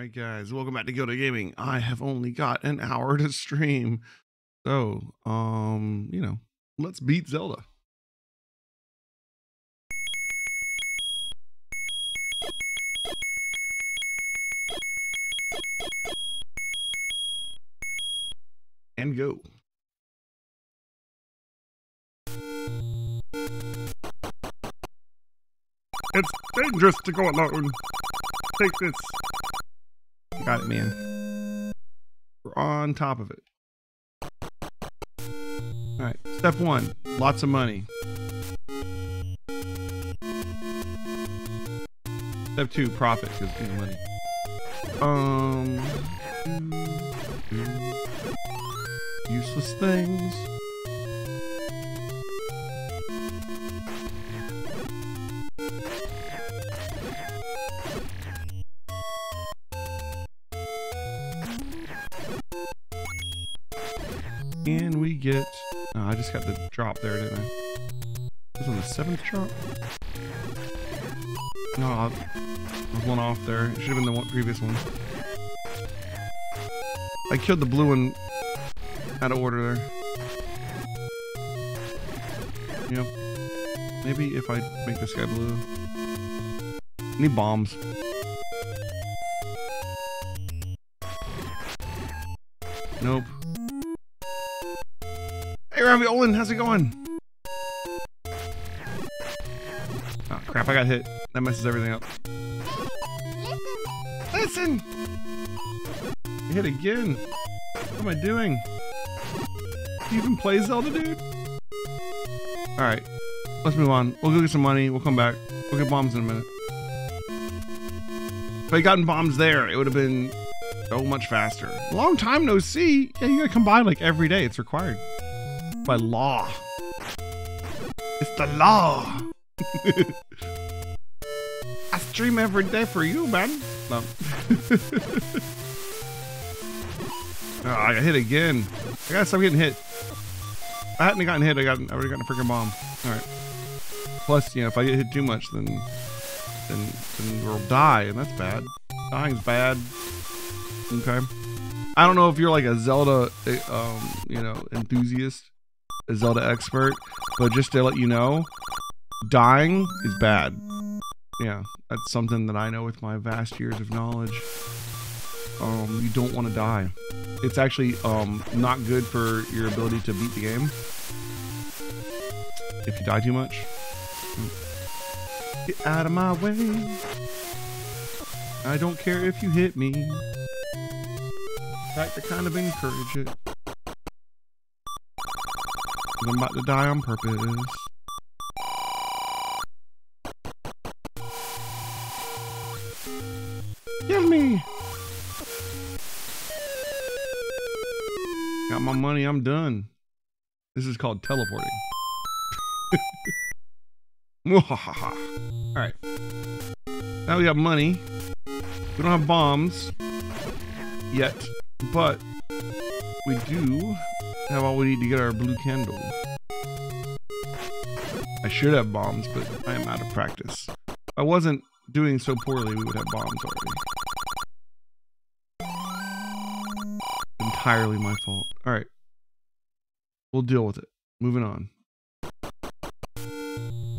Alright guys, welcome back to Gilded Gaming. I have only got an hour to stream. So, let's beat Zelda. And go. It's dangerous to go alone. Take this. Got it, man. We're on top of it. Alright, step one. Lots of money. Step two, profit, because you know, money. Useless things. And we get... Oh, I just got the drop there, didn't I? Was it on the 7th drop? No, I was one off there. It should have been the previous one. I killed the blue one out of order there. Yep. Maybe if I make this guy blue. I need bombs. Nope. Hey, Raviolin, how's it going? Oh, crap, I got hit. That messes everything up. Listen! I hit again. What am I doing? Do you even play Zelda, dude? Alright, let's move on. We'll go get some money. We'll come back. We'll get bombs in a minute. If I had gotten bombs there, it would have been so much faster. Long time no see. Yeah, you gotta come by like every day. It's required. By law. It's the law. I stream every day for you, man. No. Oh, I got hit again. I gotta stop getting hit. If I hadn't gotten hit, I already gotten a freaking bomb. Alright. Plus, you know, if I get hit too much, then we'll die, and that's bad. Dying's bad. Okay. I don't know if you're like a Zelda, enthusiast, a Zelda expert, but just to let you know, dying is bad. Yeah, that's something that I know with my vast years of knowledge. You don't want to die. It's actually not good for your ability to beat the game if you die too much. Get out of my way. I don't care if you hit me. In fact, I kind of encourage it. I'm about to die on purpose. Kill me! Got my money, I'm done. This is called teleporting. Alright. Now we got money. We don't have bombs yet, but we do have all we need to get our blue candle. I should have bombs, but I am out of practice. If I wasn't doing so poorly, we would have bombs already. Entirely my fault. Alright. We'll deal with it. Moving on.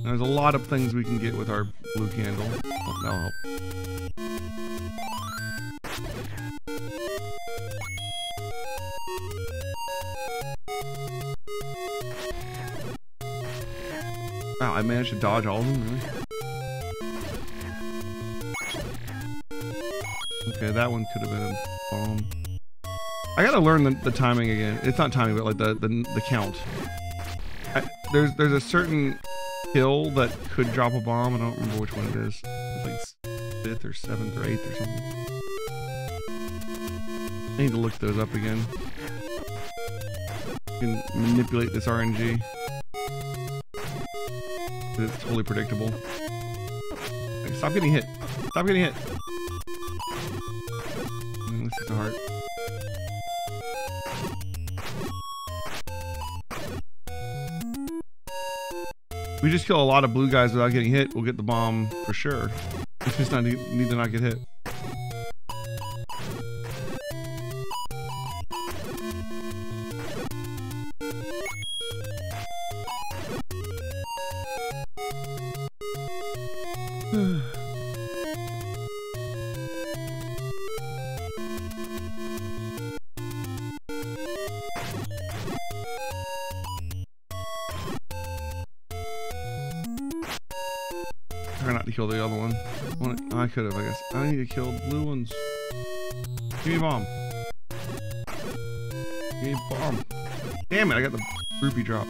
There's a lot of things we can get with our blue candle. Oh, that'll help. Wow, I managed to dodge all of them, really? Okay, that one could have been a bomb. I gotta learn the timing again. It's not timing, but like the count. There's a certain hill that could drop a bomb. I don't remember which one it is. It's like 5th or 7th or 8th or something. I need to look those up again. You can manipulate this RNG. It's totally predictable. Like, stop getting hit. Stop getting hit. This is a heart. We just kill a lot of blue guys without getting hit. We'll get the bomb for sure. We just need to not get hit. try not to kill the other one. I could have, I guess. I need to kill blue ones. Give me a bomb. Give me a bomb. Damn it, I got the rupee drop.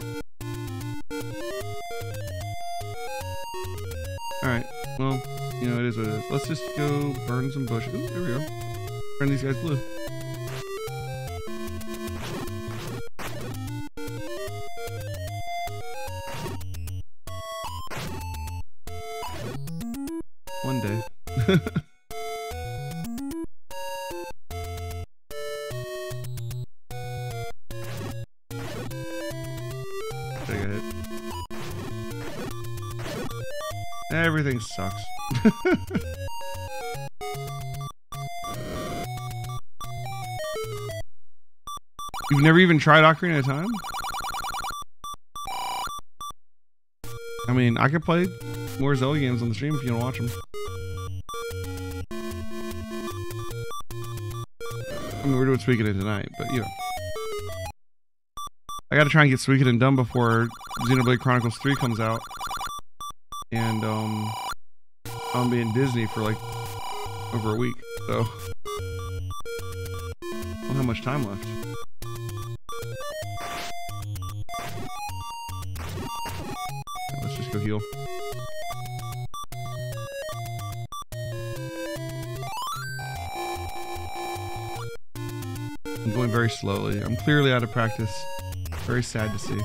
Alright, well, you know, it is what it is. Let's just go burn some bushes. Ooh, there we go. Burn these guys blue. One day. I got hit. Everything sucks. You've never even tried Ocarina of Time? I mean, I could play more Zelda games on the stream if you want to watch them. I mean, we're doing Suikoden tonight, but you know. I gotta try and get Suikoden done before Xenoblade Chronicles 3 comes out. And, I'll be in Disney for like over a week, so I don't have much time left. Let's just go heal. I'm going very slowly. I'm clearly out of practice. Very sad to see.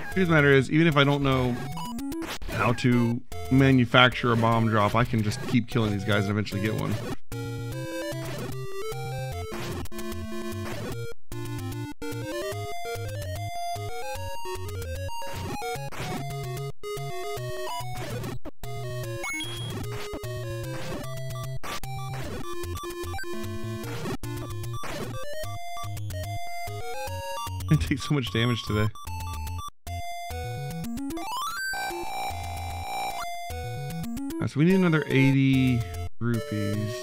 The truth of the matter is, even if I don't know how to manufacture a bomb drop, I can just keep killing these guys and eventually get one. I take so much damage today. Alright, so we need another 80 rupees.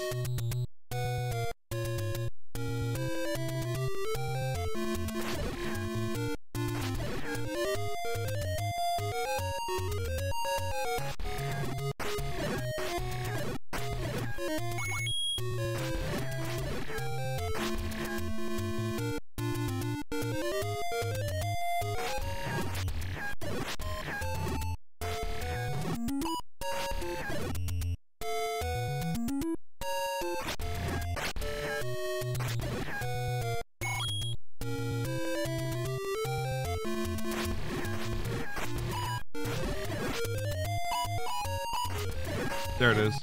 There it is.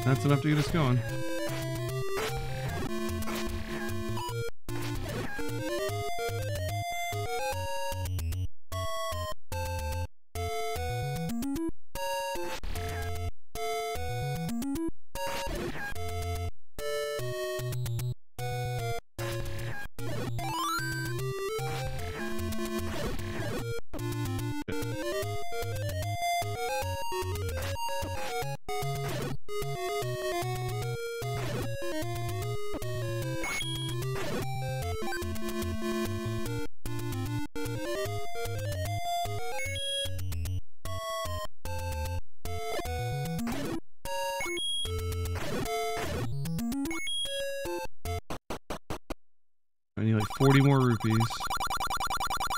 That's enough to get us going. I need like 40 more rupees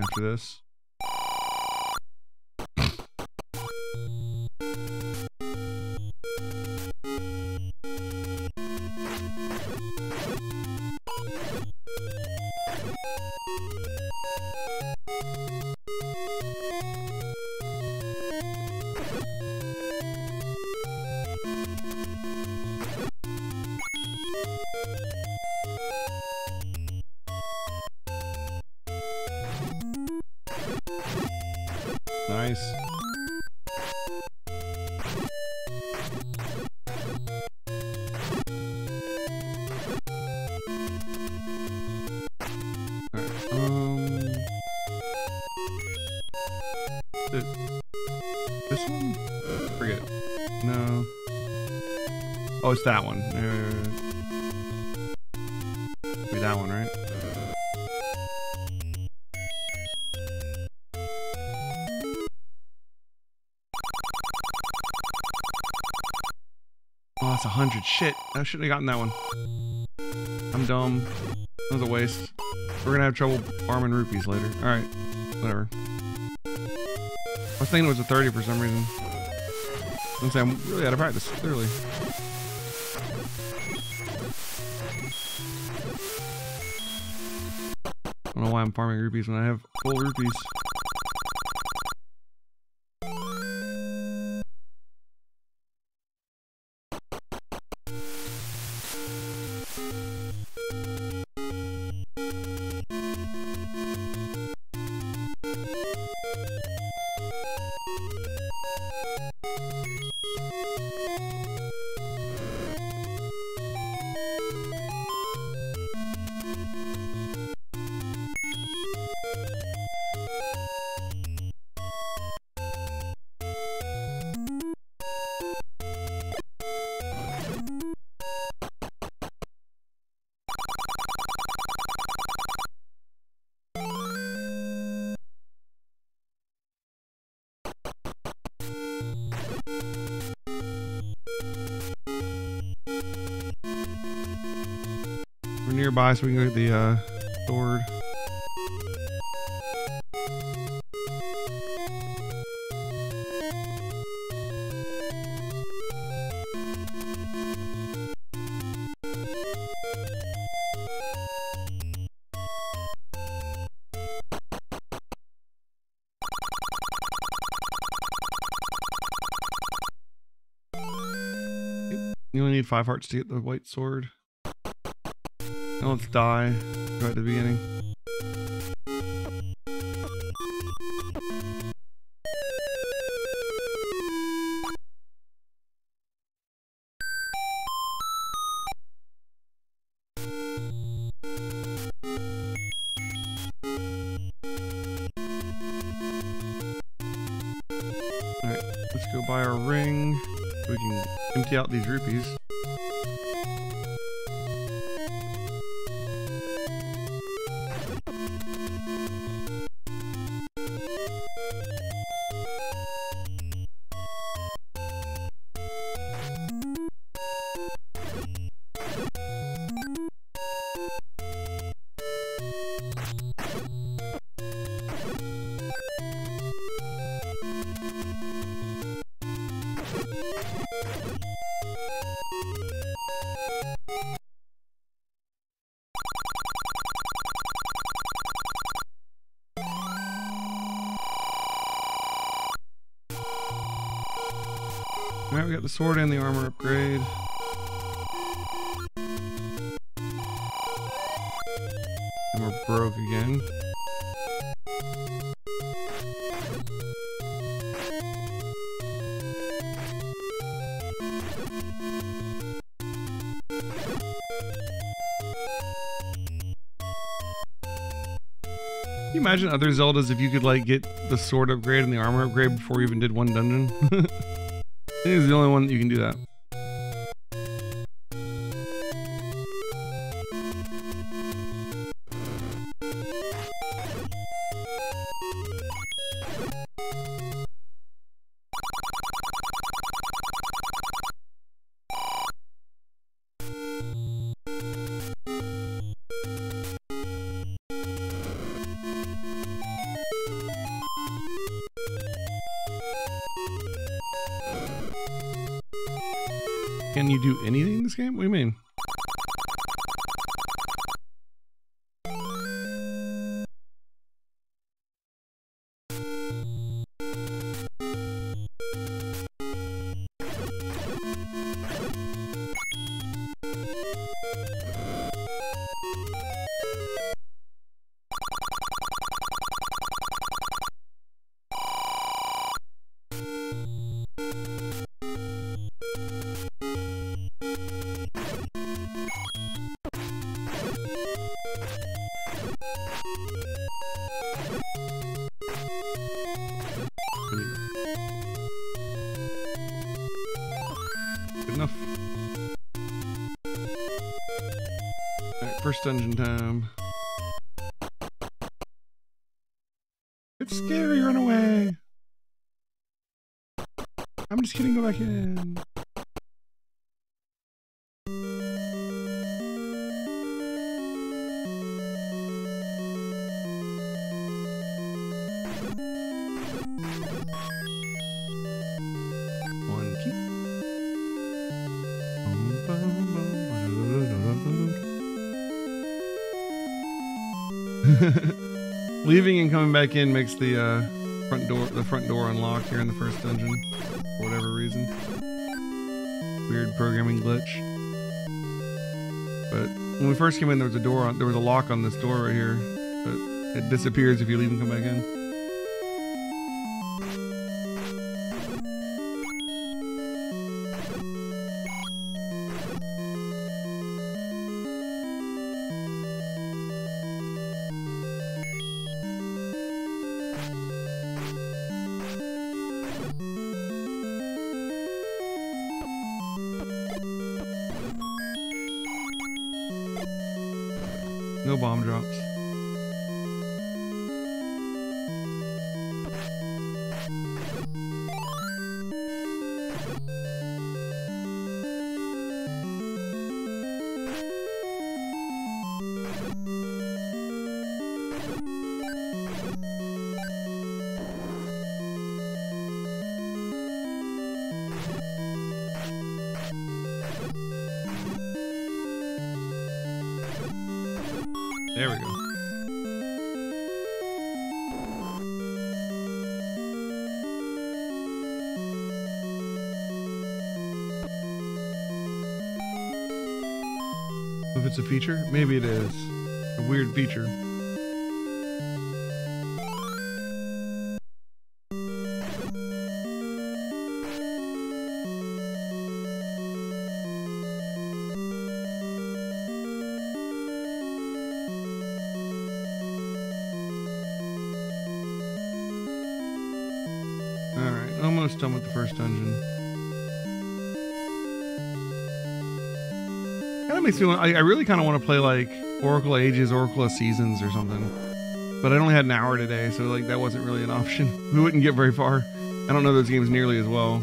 after this. Nice. This one? Forget it. No. Oh, it's that one. Maybe that one, right? Oh, that's 100. Shit. I shouldn't have gotten that one. I'm dumb. That was a waste. We're gonna have trouble farming rupees later. Alright. Whatever. I was thinking it was a 30 for some reason. I'm really out of practice, clearly. I don't know why I'm farming rupees when I have full rupees. We're nearby so we can go get the sword. You only need 5 hearts to get the white sword. Now let's die right at the beginning. Alright, let's go buy our ring so we can empty out these rupees. Alright, we got the sword and the armor upgrade. And we're broke again. Can you imagine other Zeldas if you could like get the sword upgrade and the armor upgrade before you even did one dungeon? I think it's the only one that you can do that. Can you do anything in this game? What do you mean? Good enough. Alright, first dungeon time. It's scary, run away! I'm just kidding, go back in. Leaving and coming back in makes the front door unlock here in the first dungeon for whatever reason. Weird programming glitch. But when we first came in, there was a lock on this door right here, but it disappears if you leave and come back in. No bomb drops. There we go. If it's a feature, maybe it is. A weird feature. Alright, almost done with the first dungeon. Kinda makes me want, I really kinda want to play like Oracle of Ages, Oracle of Seasons or something. But I only had an hour today, so like that wasn't really an option. We wouldn't get very far. I don't know those games nearly as well.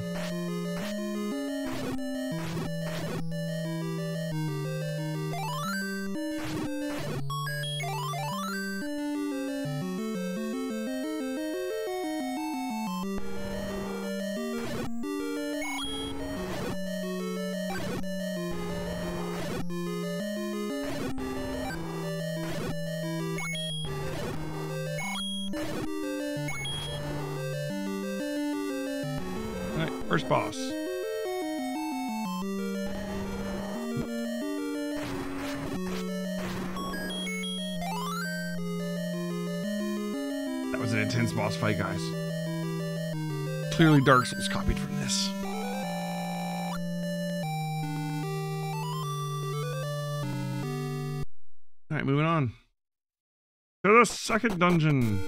Alright, first boss. That was an intense boss fight, guys. Clearly Dark Souls copied from this. Alright, moving on. To the second dungeon.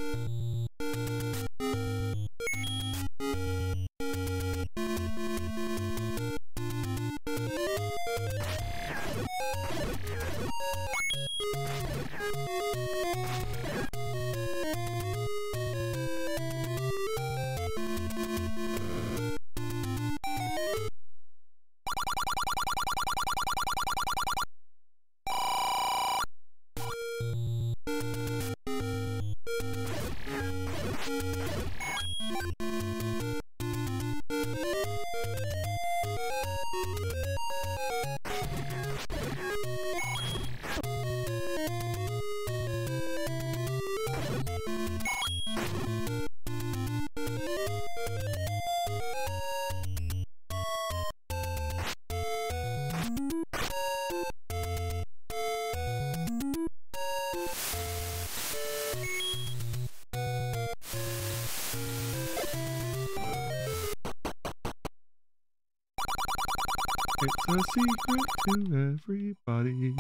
It's a secret to everybody.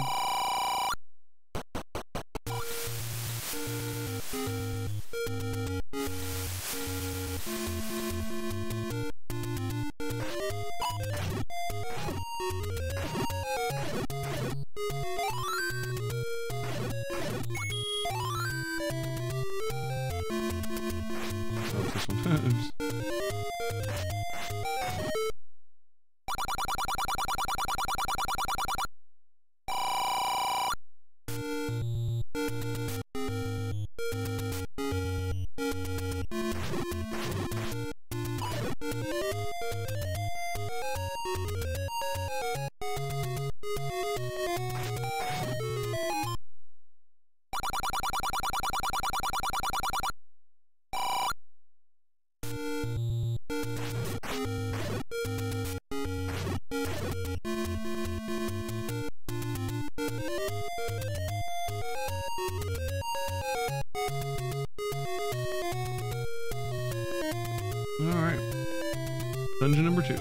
Sometimes. Alright. Dungeon number 2.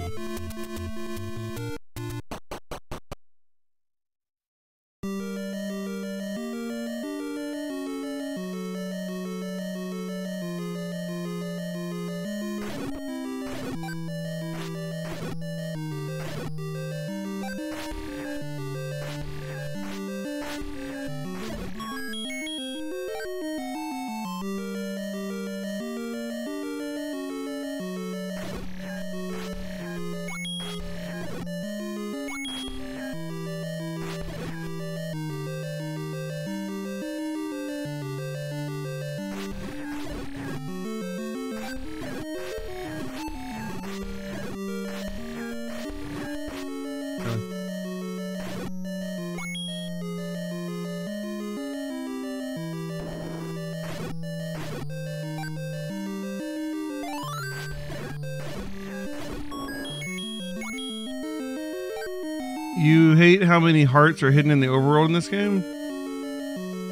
You hate how many hearts are hidden in the overworld in this game?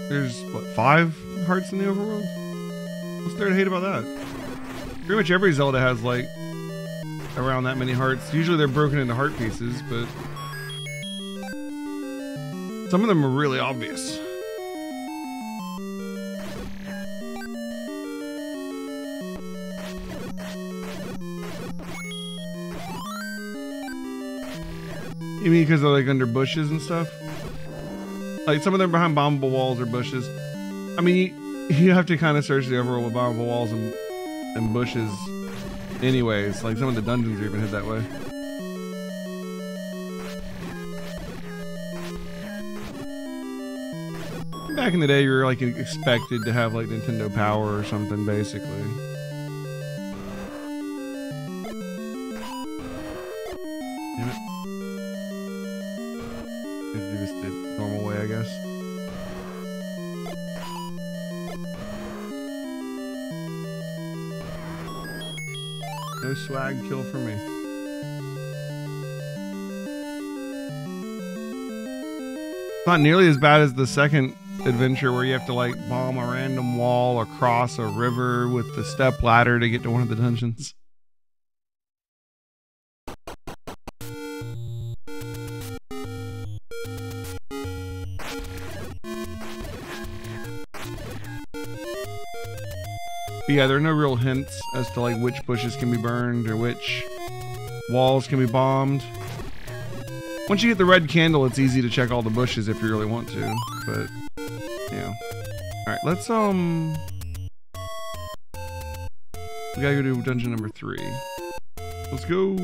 There's, what, 5 hearts in the overworld? What's there to hate about that? Pretty much every Zelda has, like, around that many hearts. Usually they're broken into heart pieces, but some of them are really obvious. You mean because they're like under bushes and stuff? Like some of them behind bombable walls or bushes. I mean, you have to kind of search the overworld with bombable walls and bushes anyways. Like some of the dungeons are even hid that way. Back in the day, you were like expected to have like Nintendo Power or something, basically. Damn it. Do this the normal way, I guess. No swag kill for me. It's not nearly as bad as the second adventure where you have to like bomb a random wall across a river with the step ladder to get to one of the dungeons. But yeah, there are no real hints as to like which bushes can be burned or which walls can be bombed. Once you get the red candle, it's easy to check all the bushes if you really want to, but yeah. Alright, let's we gotta go to dungeon number 3. Let's go!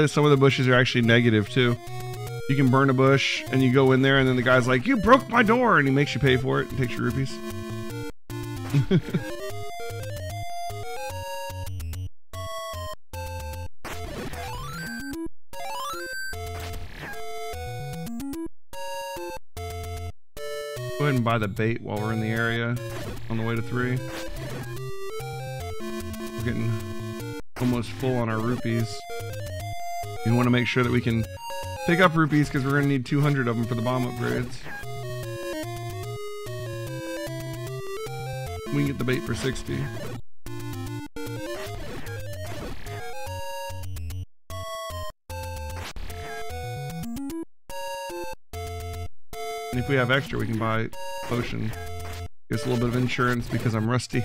Some of the bushes are actually negative too. You can burn a bush and you go in there and then the guy's like, "You broke my door," and he makes you pay for it and takes your rupees. Go ahead and buy the bait while we're in the area on the way to 3. We're getting almost full on our rupees. We want to make sure that we can pick up rupees because we're going to need 200 of them for the bomb upgrades. We can get the bait for 60. And if we have extra, we can buy potion. Get us a little bit of insurance because I'm rusty.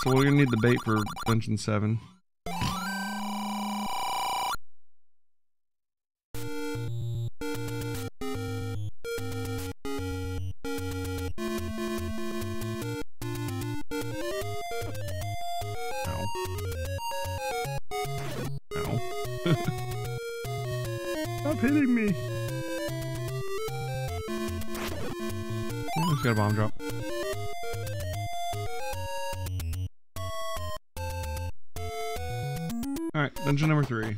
So we're gonna need the bait for dungeon 7. Ow. Ow. Stop hitting me. I just got a bomb drop. Alright, dungeon number 3.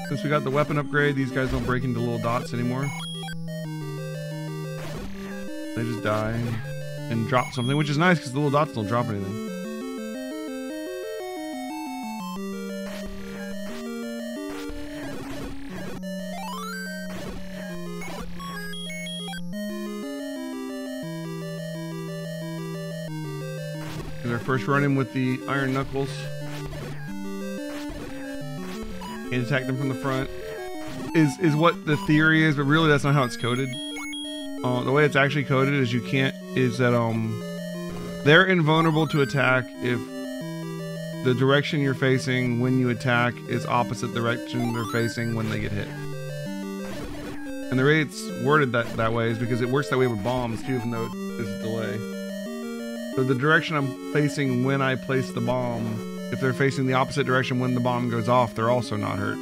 Since we got the weapon upgrade, these guys don't break into little dots anymore. They just die and drop something, which is nice because the little dots don't drop anything. Here's our first run in with the iron knuckles. And attack them from the front is what the theory is, but really that's not how it's coded. The way it's actually coded is they're invulnerable to attack if the direction you're facing when you attack is opposite the direction they're facing when they get hit. And the way it's worded that way is because it works that way with bombs too, even though there's a delay. So the direction I'm facing when I place the bomb, if they're facing the opposite direction when the bomb goes off, they're also not hurt.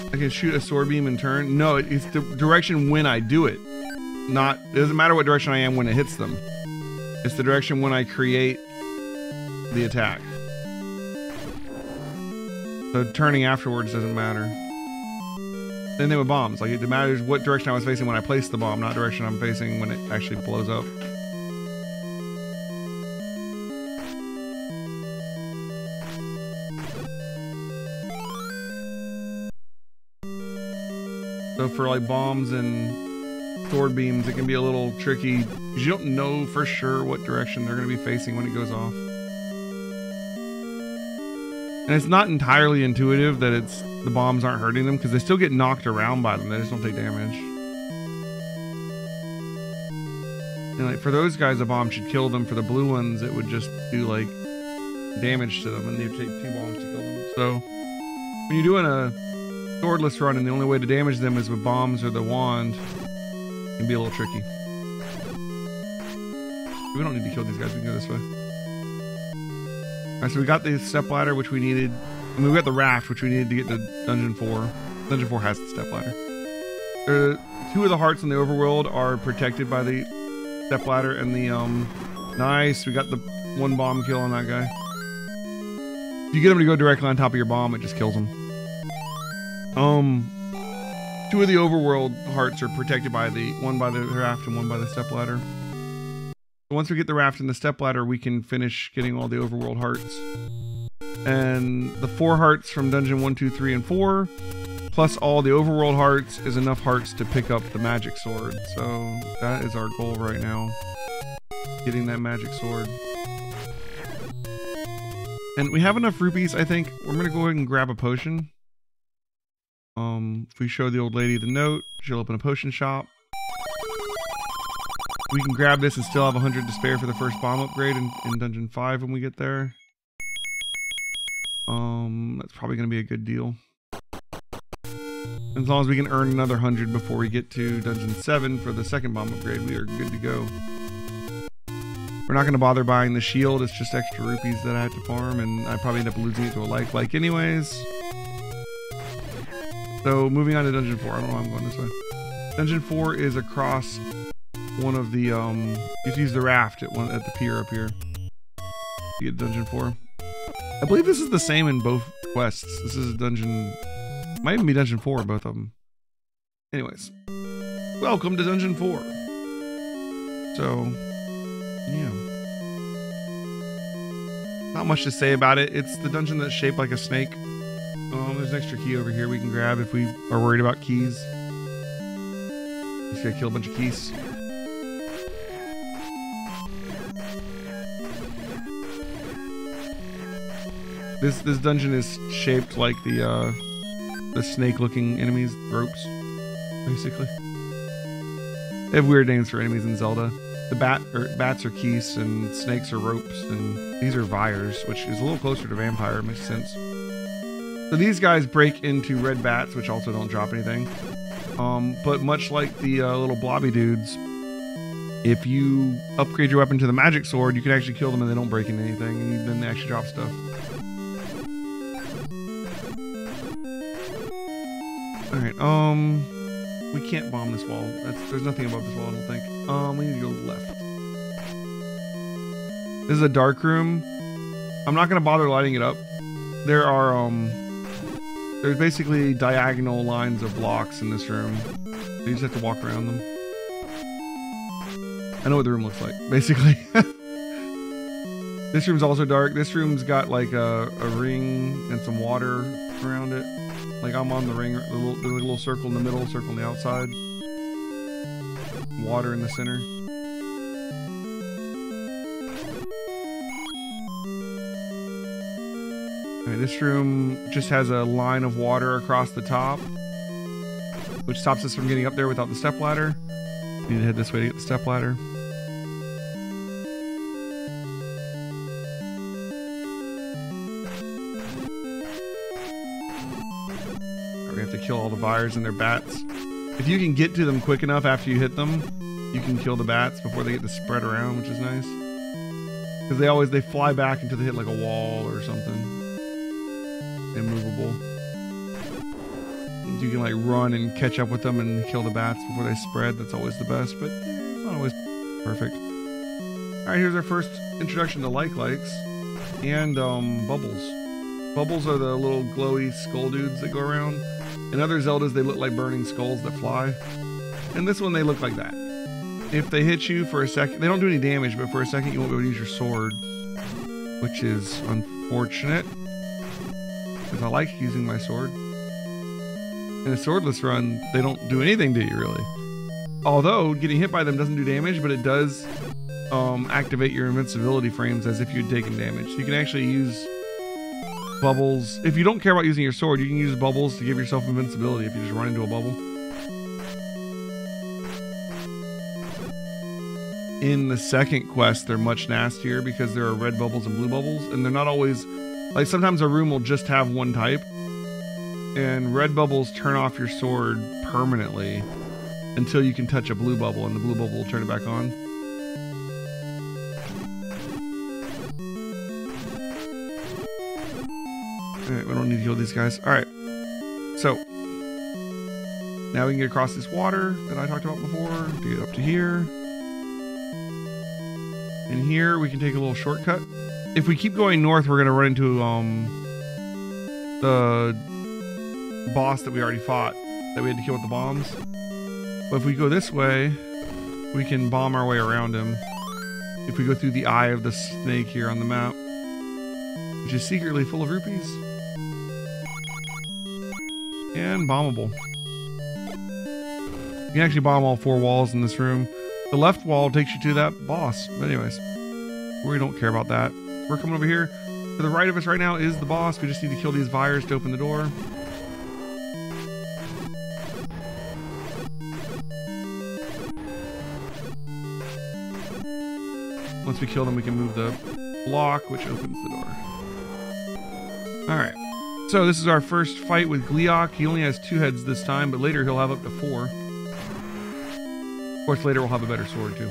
I can shoot a sword beam and turn. No, it's the direction when I do it. It doesn't matter what direction I am when it hits them. It's the direction when I create the attack. So turning afterwards doesn't matter. Same thing with bombs. Like, it matters what direction I was facing when I placed the bomb, not direction I'm facing when it actually blows up. So for like bombs and sword beams, it can be a little tricky because you don't know for sure what direction they're going to be facing when it goes off. And it's not entirely intuitive that the bombs aren't hurting them because they still get knocked around by them. They just don't take damage. And like for those guys, a bomb should kill them. For the blue ones, it would just do like damage to them, and they'd take 2 bombs to kill them. So when you're doing a swordless run and the only way to damage them is with bombs or the wand, it can be a little tricky. We don't need to kill these guys. We can go this way. Alright, so we got the step ladder, which we needed. I mean, we got the raft, which we needed to get to Dungeon 4. Dungeon 4 has the step ladder. 2 of the hearts in the overworld are protected by the step ladder, and the, nice, we got the 1 bomb kill on that guy. If you get him to go directly on top of your bomb, it just kills him. 2 of the overworld hearts are protected by one by the raft and 1 by the step ladder. Once we get the raft and the step ladder, we can finish getting all the overworld hearts. And the 4 hearts from dungeon 1, 2, 3, and 4, plus all the overworld hearts, is enough hearts to pick up the magic sword. So that is our goal right now. Getting that magic sword. And we have enough rupees, I think. We're going to go ahead and grab a potion. If we show the old lady the note, she'll open a potion shop. We can grab this and still have 100 to spare for the first bomb upgrade in Dungeon 5 when we get there. That's probably going to be a good deal. As long as we can earn another 100 before we get to Dungeon 7 for the second bomb upgrade, we are good to go. We're not going to bother buying the shield, it's just extra rupees that I have to farm, and I probably end up losing it to a like anyways. So, moving on to Dungeon 4. I don't know why I'm going this way. Dungeon 4 is across one of the, you have to use the raft at the pier up here to get Dungeon 4. I believe this is the same in both quests. This is dungeon, might even be Dungeon 4, both of them. Anyways, welcome to Dungeon 4. So, yeah. Not much to say about it. It's the dungeon that's shaped like a snake. There's an extra key over here we can grab if we are worried about keys. Just gotta kill a bunch of keys. This dungeon is shaped like the snake-looking enemies, ropes, basically. They have weird names for enemies in Zelda. The bats are keys, and snakes are ropes, and these are vires, which is a little closer to vampire. Makes sense. So these guys break into red bats, which also don't drop anything. But much like the little blobby dudes, if you upgrade your weapon to the magic sword, you can actually kill them and they don't break into anything, and then they actually drop stuff. All right. We can't bomb this wall. There's nothing above this wall, I don't think. We need to go left. This is a dark room. I'm not gonna bother lighting it up. There are there's basically diagonal lines of blocks in this room. You just have to walk around them. I know what the room looks like, basically. This room's also dark. This room's got like a ring and some water around it. Like I'm on the ring, the little circle in the middle, circle on the outside. Water in the center. Alright, this room just has a line of water across the top, which stops us from getting up there without the step ladder. We need to head this way to get the step ladder. We have to kill all the buyers and their bats. If you can get to them quick enough after you hit them, you can kill the bats before they get to spread around, which is nice. Because they fly back until they hit like a wall or something. Immovable. You can like run and catch up with them and kill the bats before they spread. That's always the best, but it's not always perfect. Alright, here's our first introduction to likes and bubbles. Bubbles are the little glowy skull dudes that go around. In other Zeldas, they look like burning skulls that fly. In this one, they look like that. If they hit you for a second, they don't do any damage, but for a second, you won't be able to use your sword, which is unfortunate. Because I like using my sword. In a swordless run, they don't do anything to you, really. Although, getting hit by them doesn't do damage, but it does activate your invincibility frames as if you'd taken damage. So you can actually use bubbles. If you don't care about using your sword, you can use bubbles to give yourself invincibility if you just run into a bubble. In the second quest, they're much nastier because there are red bubbles and blue bubbles, and they're not always... Like, sometimes a room will just have one type, and red bubbles turn off your sword permanently until you can touch a blue bubble, and the blue bubble will turn it back on. Alright, we don't need to heal these guys. Alright, so now we can get across this water that I talked about before to get up to here. And here we can take a little shortcut. If we keep going north, we're going to run into the boss that we already fought, that we had to kill with the bombs. But if we go this way, we can bomb our way around him. If we go through the eye of the snake here on the map, which is secretly full of rupees. And bombable. You can actually bomb all 4 walls in this room. The left wall takes you to that boss. But anyways, we don't care about that. We're coming over here. To the right of us right now is the boss. We just need to kill these Vyres to open the door. Once we kill them, we can move the block, which opens the door. Alright. So this is our first fight with Gleeok. He only has 2 heads this time, but later he'll have up to 4. Of course, later we'll have a better sword, too.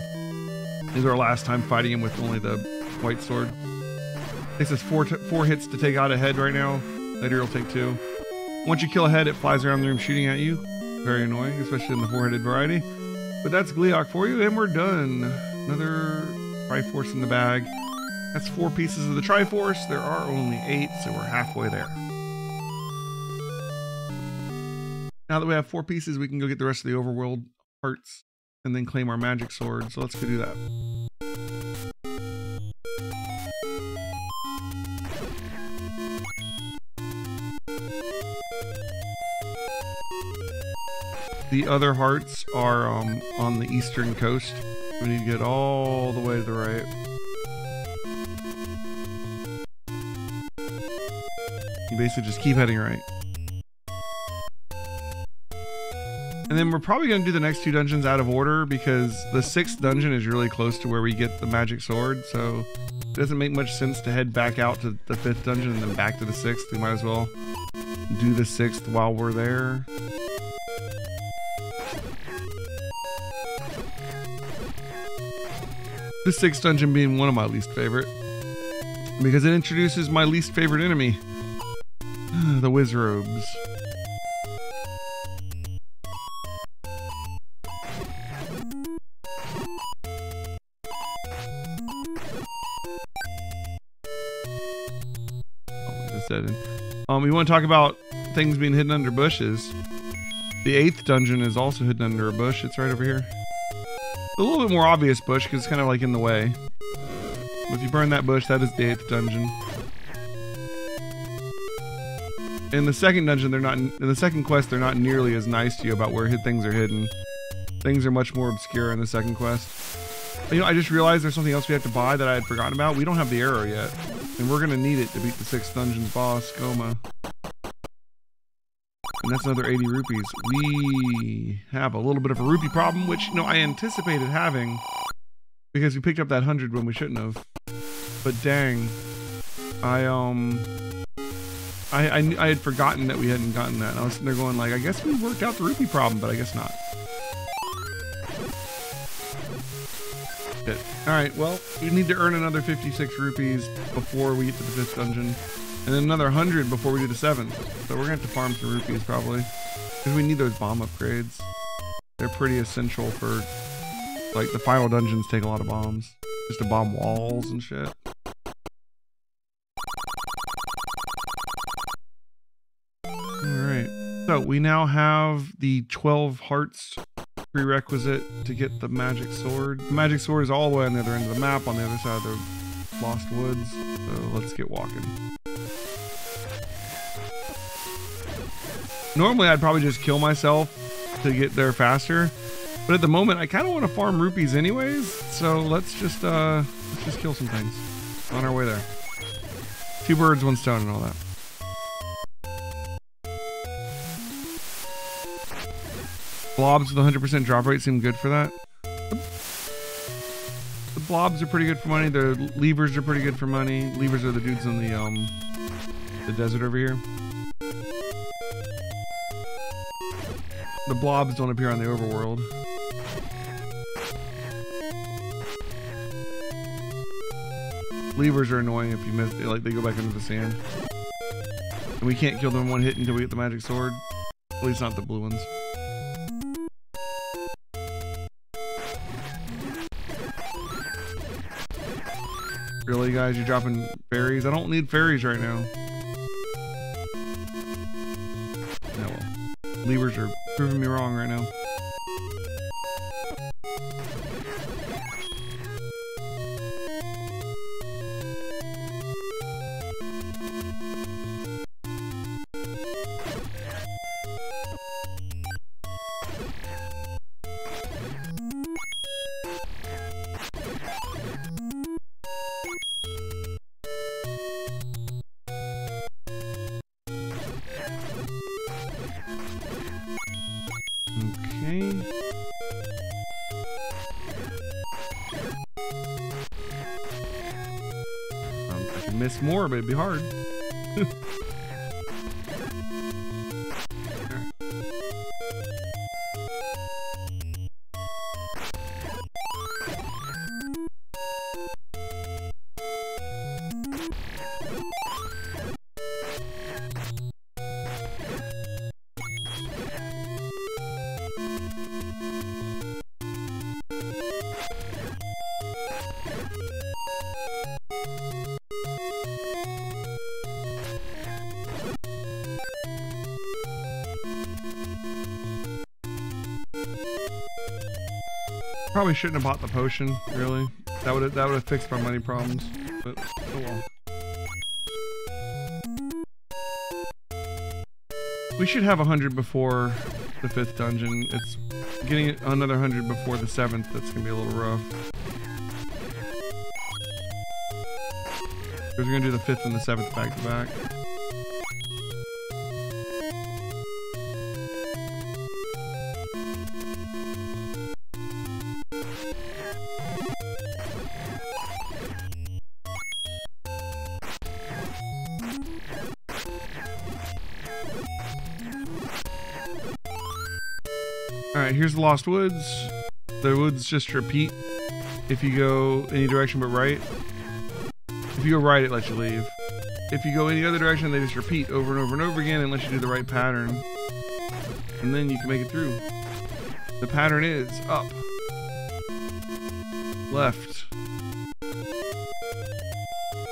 This is our last time fighting him with only the white sword. It says 4 hits to take out a head right now. Later he'll take 2. Once you kill a head, it flies around the room shooting at you. Very annoying, especially in the 4-headed variety. But that's Gleeok for you, and we're done. Another Triforce in the bag. That's 4 pieces of the Triforce. There are only 8, so we're halfway there. Now that we have 4 pieces, we can go get the rest of the overworld hearts and then claim our magic sword. So let's go do that. The other hearts are on the eastern coast. We need to get all the way to the right. You basically just keep heading right. And then we're probably going to do the next 2 dungeons out of order because the 6th dungeon is really close to where we get the magic sword. So it doesn't make much sense to head back out to the 5th dungeon and then back to the 6th. We might as well do the 6th while we're there. The 6th dungeon being one of my least favorite because it introduces my least favorite enemy, the Wizrobes. dead end. You want to talk about things being hidden under bushes? The 8th dungeon is also hidden under a bush. It's right over here. A little bit more obvious bush because it's kind of like in the way. But if you burn that bush, that is the 8th dungeon. In the second dungeon, they're not. In the second quest, they're not nearly as nice to you about where things are hidden. Things are much more obscure in the second quest. You know, I just realized there's something else we have to buy that I had forgotten about. We don't have the arrow yet, and we're gonna need it to beat the 6th dungeon's boss, Goma. And that's another 80 rupees. We have a little bit of a rupee problem, which, you know, I anticipated having because we picked up that 100 when we shouldn't have. But dang, I had forgotten that we hadn't gotten that. And I was sitting there going like, I guess we worked out the rupee problem, but I guess not. Good. All right, well, we need to earn another 56 rupees before we get to the 5th dungeon. And then another 100 before we do the 7th. So we're gonna have to farm some rupees probably. Because we need those bomb upgrades. They're pretty essential for, like, the final dungeons take a lot of bombs. Just to bomb walls and shit. Alright. So we now have the 12 hearts prerequisite to get the magic sword. The magic sword is all the way on the other end of the map, on the other side of the Lost Woods. So let's get walking. Normally, I'd probably just kill myself to get there faster, but at the moment, I kind of want to farm rupees anyways. So let's just kill some things on our way there. 2 birds, 1 stone, and all that. Blobs with 100% drop rate seem good for that. The blobs are pretty good for money. The levers are pretty good for money. Levers are the dudes in the desert over here. The blobs don't appear on the overworld. Levers are annoying if you miss, like they go back into the sand. And we can't kill them in 1 hit until we get the magic sword. At least not the blue ones. Really, guys? You're dropping fairies? I don't need fairies right now. Oh well. Levers are proving me wrong right now. More, but it'd be hard. Probably shouldn't have bought the potion, really. That would have fixed my money problems, but oh well. We should have 100 before the 5th dungeon. It's getting another 100 before the 7th that's gonna be a little rough. Because we're gonna do the 5th and the 7th back to back. Alright, here's the Lost Woods. The woods just repeat if you go any direction but right. If you go right, it lets you leave. If you go any other direction, they just repeat over and over and over again unless you do the right pattern. And then you can make it through. The pattern is up, left,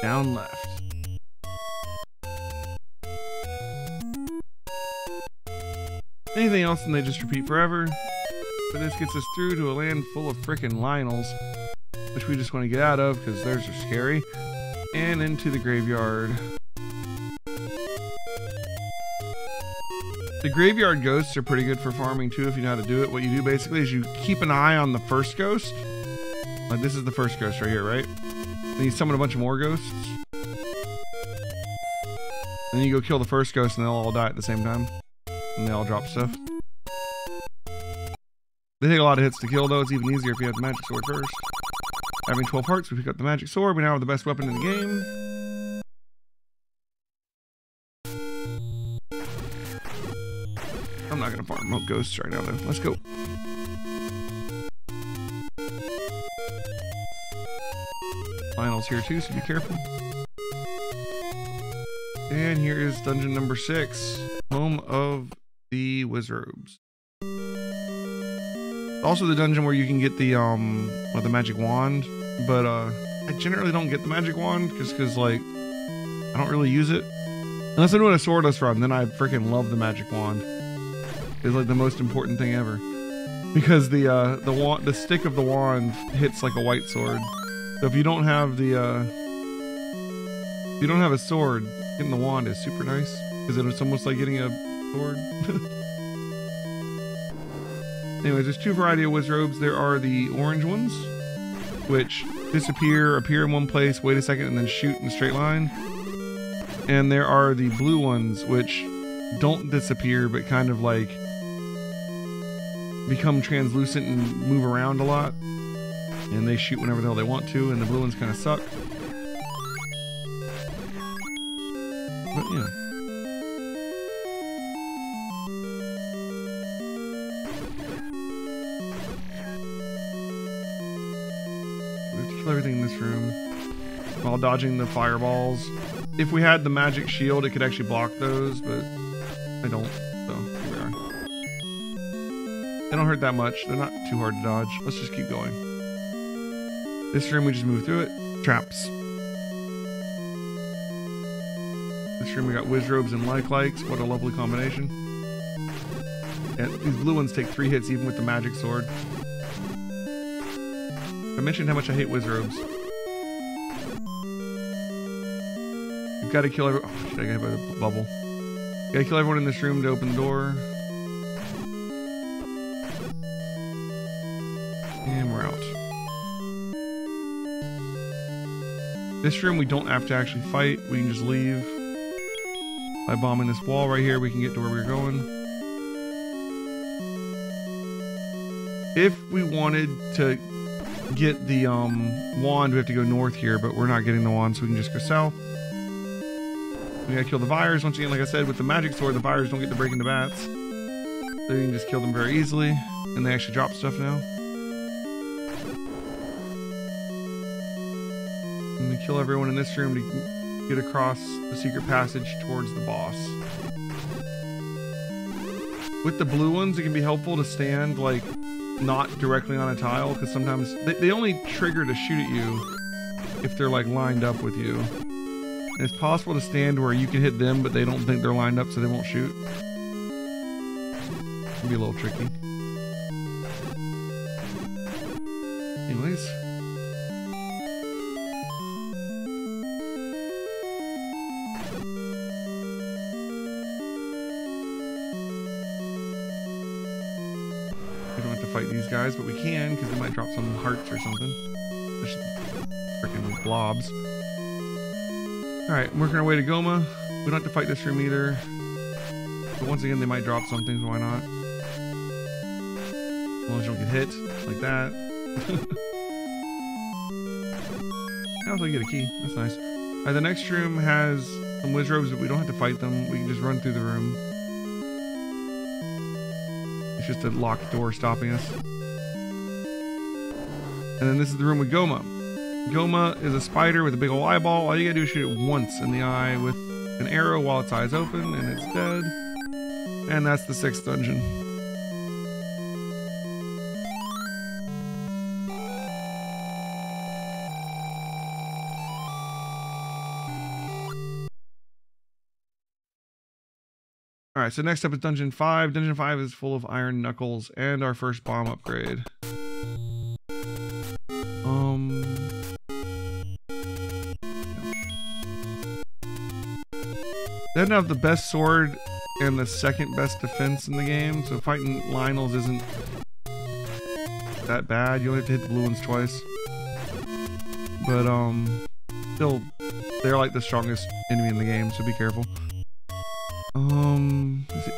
down, left. anything else and they just repeat forever. But this gets us through to a land full of frickin' Lionels, which we just want to get out of because theirs are scary. And into the graveyard. The graveyard ghosts are pretty good for farming too if you know how to do it. What you do basically is you keep an eye on the first ghost. Like this is the first ghost right here, right? Then you summon a bunch of more ghosts. And then you go kill the first ghost and they'll all die at the same time. And they all drop stuff. They take a lot of hits to kill though. It's even easier if you have the magic sword first. Having 12 hearts, we pick up the magic sword. We now have the best weapon in the game. I'm not gonna farm more ghosts right now though. Let's go. Lionel's here too, so be careful. And here is dungeon number 6, home of the Wizrobes. Also the dungeon where you can get the the magic wand, but I generally don't get the magic wand just because like I don't really use it unless I'm doing a swordless run. Then I freaking love the magic wand. It's like the most important thing ever because the stick of the wand hits like a white sword. So if you don't have the if you don't have a sword, getting the wand is super nice because it's almost like getting a sword. Anyways, there's 2 variety of Wizrobes. There are the orange ones, which disappear, appear in one place, wait a second, and then shoot in a straight line. And there are the blue ones, which don't disappear, but kind of like become translucent and move around a lot. And they shoot whenever the hell they want to, and the blue ones kind of suck. But yeah. Everything in this room while dodging the fireballs. If we had the magic shield, it could actually block those, but I don't, so here we are. They don't hurt that much. They're not too hard to dodge. Let's just keep going. This room, we just move through it. Traps. This room, we got Wizrobes and likes. What a lovely combination. And these blue ones take 3 hits even with the magic sword. I mentioned how much I hate Wizrobes. You've got to kill everyone. Oh, shit, I got hit by the bubble. You gotta kill everyone in this room to open the door. And we're out. This room we don't have to actually fight. We can just leave. By bombing this wall right here, we can get to where we're going. If we wanted to get the wand, we have to go north here, but we're not getting the wand, so we can just go south. We gotta kill the Vyres. Once again, like I said, with the magic sword, the Vyres don't get to break into bats. So you can just kill them very easily, and they actually drop stuff now. And we kill everyone in this room to get across the secret passage towards the boss. With the blue ones, it can be helpful to stand like not directly on a tile, because sometimes they only trigger to shoot at you if they're like lined up with you. And it's possible to stand where you can hit them, but they don't think they're lined up, so they won't shoot. It'll be a little tricky. Anyways. We don't have to fight these guys, but we can, because they might drop some hearts or something. There's freaking blobs. Alright, working our way to Goma. We don't have to fight this room either. But once again, they might drop something, so why not? As long as you don't get hit, like that. I also get a key. That's nice. Alright, the next room has some Wizrobes, but we don't have to fight them. We can just run through the room. It's just a locked door stopping us. And then this is the room with Goma. Goma is a spider with a big old eyeball. All you gotta do is shoot it once in the eye with an arrow while its eye's open, and it's dead. And that's the 6th dungeon. All right, so next up is Dungeon 5. Dungeon 5 is full of iron knuckles and our first bomb upgrade. They don't have the best sword and the second best defense in the game, so fighting Lionels isn't that bad. You only have to hit the blue ones twice. But still, they're like the strongest enemy in the game, so be careful. Is it?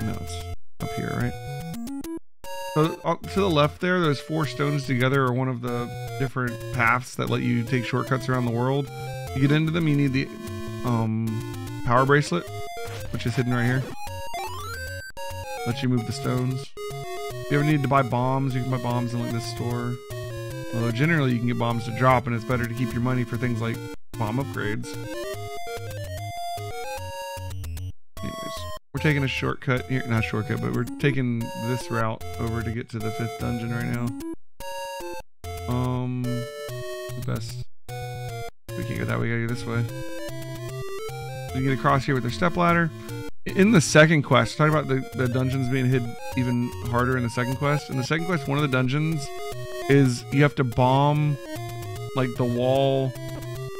No, it's up here, right? So to the left there, those 4 stones together are one of the different paths that let you take shortcuts around the world. To get into them, you need the power bracelet, which is hidden right here. Lets you move the stones. If you ever need to buy bombs, you can buy bombs in like this store. Although generally you can get bombs to drop, and it's better to keep your money for things like bomb upgrades. Anyways, we're taking a shortcut here, not shortcut, but we're taking this route over to get to the 5th dungeon right now. The best. We can't go that way, we gotta go this way. We get across here with their stepladder. In the second quest, talking about the dungeons being hid even harder in the second quest. In the second quest, one of the dungeons is you have to bomb like the wall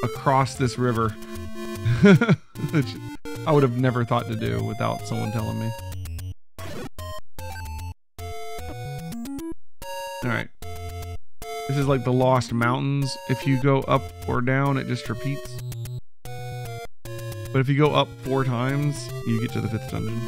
across this river. Which I would have never thought to do without someone telling me. Alright. This is like the Lost Mountains. If you go up or down, it just repeats. But if you go up 4 times, you get to the 5th dungeon.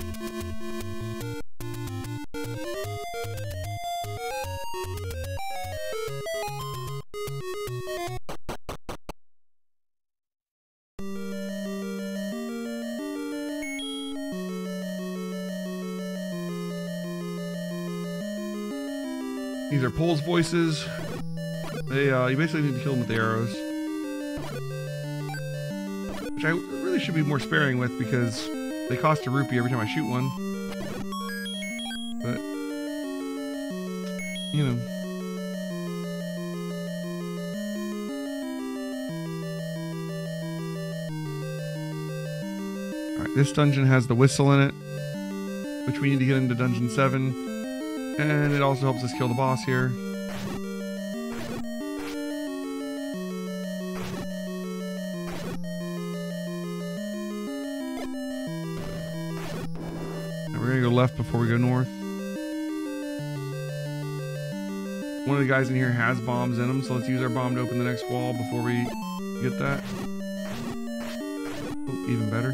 These are Pole's voices. They, you basically need to kill them with the arrows. Which I really should be more sparing with because they cost a rupee every time I shoot one. But, you know. Alright, this dungeon has the whistle in it, which we need to get into Dungeon 7. And it also helps us kill the boss here. And we're gonna go left before we go north. One of the guys in here has bombs in them, so let's use our bomb to open the next wall before we get that. Oh, even better.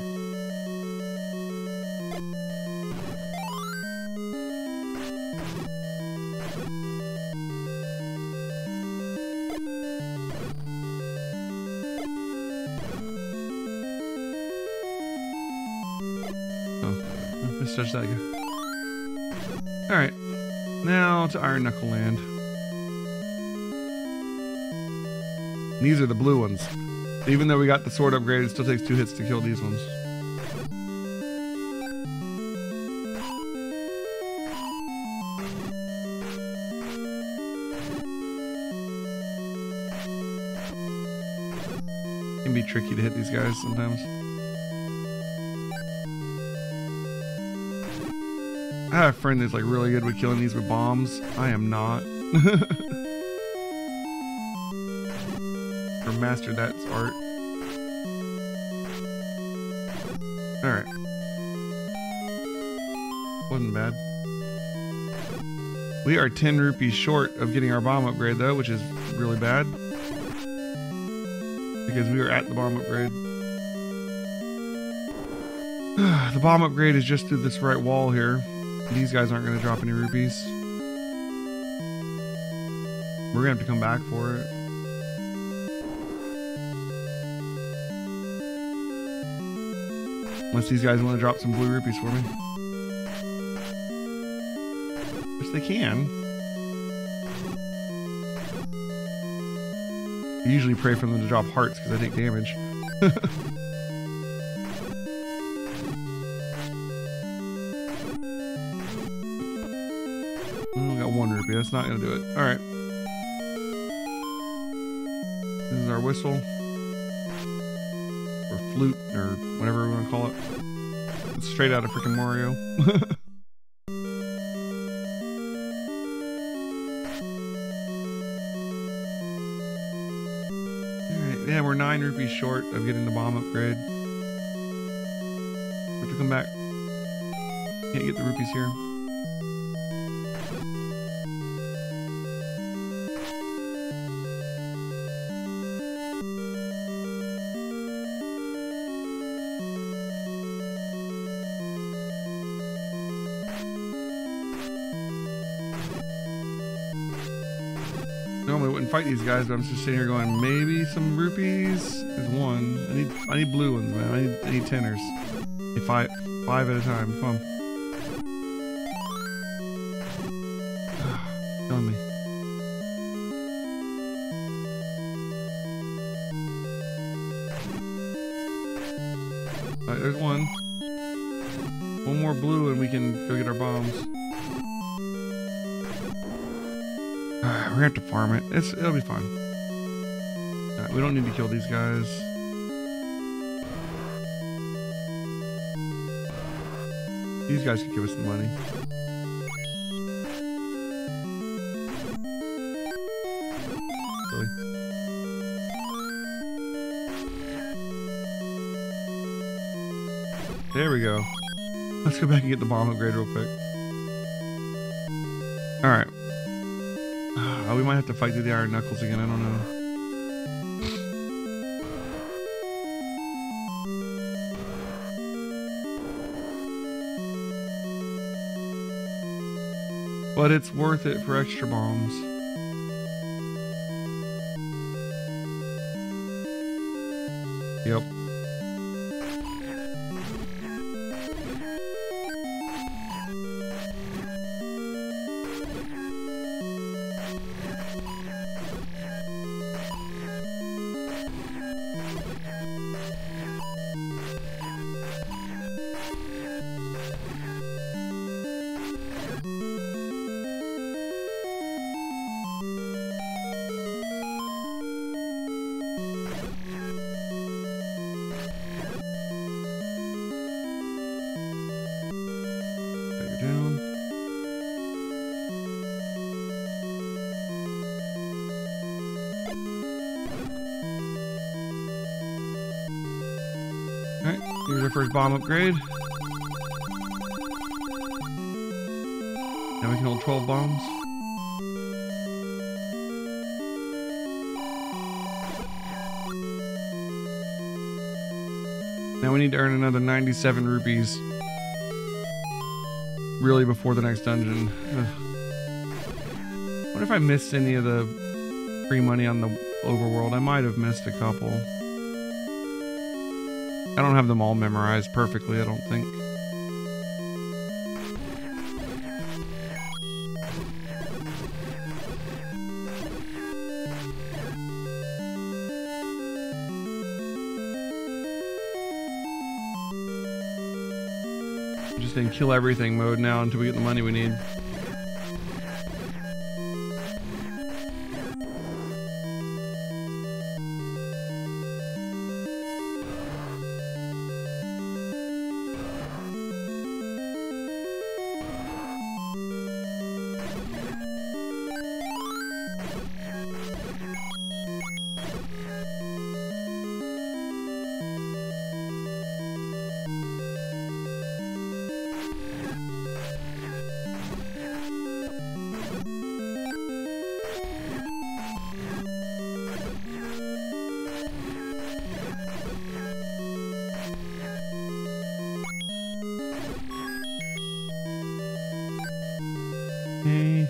Touch that guy. Alright. Now to Iron Knuckle Land. These are the blue ones. Even though we got the sword upgrade, it still takes 2 hits to kill these ones. It can be tricky to hit these guys sometimes. I have a friend that's like really good with killing these with bombs. I am not. Or mastered that art. Alright. Wasn't bad. We are 10 rupees short of getting our bomb upgrade though, which is really bad. Because we were at the bomb upgrade. The bomb upgrade is just through this right wall here. These guys aren't going to drop any rupees. We're going to have to come back for it. Unless these guys want to drop some blue rupees for me. Which they can. I usually pray for them to drop hearts because I take damage. That's not gonna do it. Alright. This is our whistle. Or flute, or whatever we want to call it. It's straight out of freaking Mario. Alright, yeah, we're 9 rupees short of getting the bomb upgrade. We have to come back. Can't get the rupees here. Normally wouldn't fight these guys, but I'm just sitting here going, maybe some rupees. There's one. I need blue ones, man. I need tenors. Okay, five at a time. Come on. Killing me. Alright, there's one. One more blue and we can go get our bombs. We're gonna have to farm it. It'll be fine. Right, we don't need to kill these guys. These guys could give us the money. Really? There we go. Let's go back and get the bomb upgrade real quick. Alright. Oh, we might have to fight through the iron knuckles again. I don't know. But it's worth it for extra bombs. Yep. Alright, here's our first bomb upgrade. Now we can hold 12 bombs. Now we need to earn another 97 rupees. Really before the next dungeon. Ugh. What if I missed any of the free money on the overworld? I might have missed a couple. I don't have them all memorized perfectly, I don't think. I'm just in kill everything mode now until we get the money we need. Okay. Is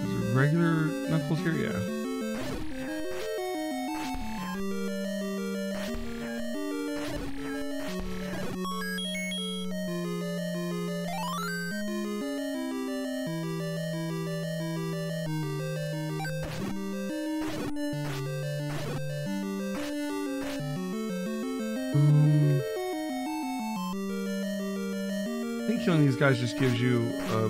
there regular knuckles here? Yeah. I think killing these guys just gives you a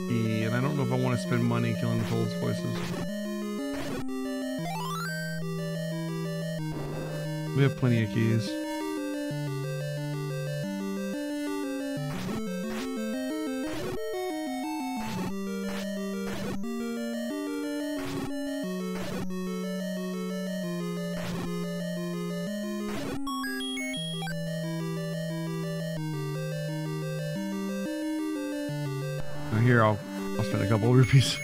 key, and I don't know if I want to spend money killing the Cold's voices. We have plenty of keys. here, I'll spend a couple of rupees.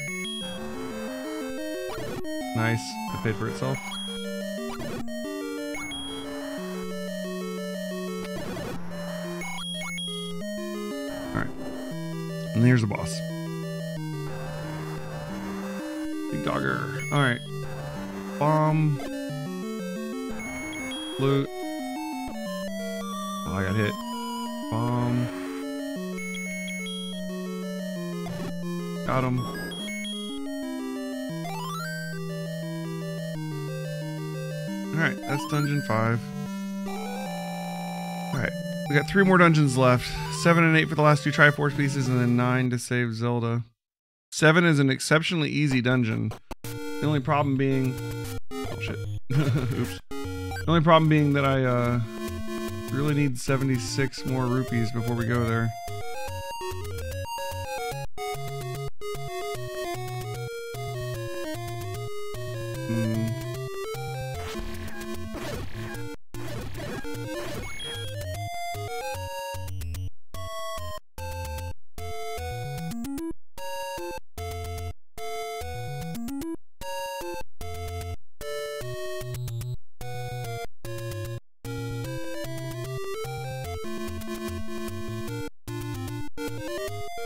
Nice. It paid for itself. Alright. And here's the boss. Big dogger. Alright. Bomb. Loot. Oh, I got hit. Bomb. Got him. Alright, that's dungeon 5. Alright, we got 3 more dungeons left. 7 and 8 for the last 2 Triforce pieces, and then 9 to save Zelda. 7 is an exceptionally easy dungeon. The only problem being... Oh shit. Oops. The only problem being that I really need 76 more rupees before we go there.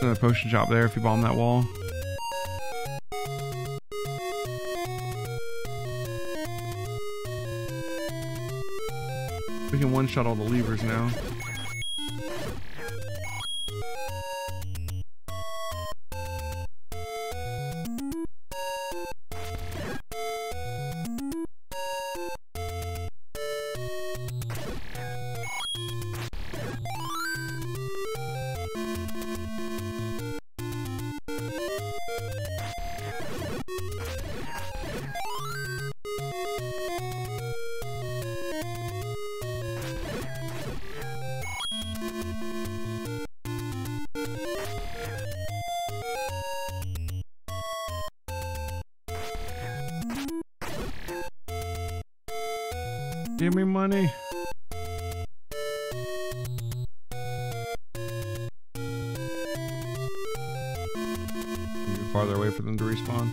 A potion shop there if you bomb that wall. We can one-shot all the levers now. Give me money. Get farther away for them to respawn,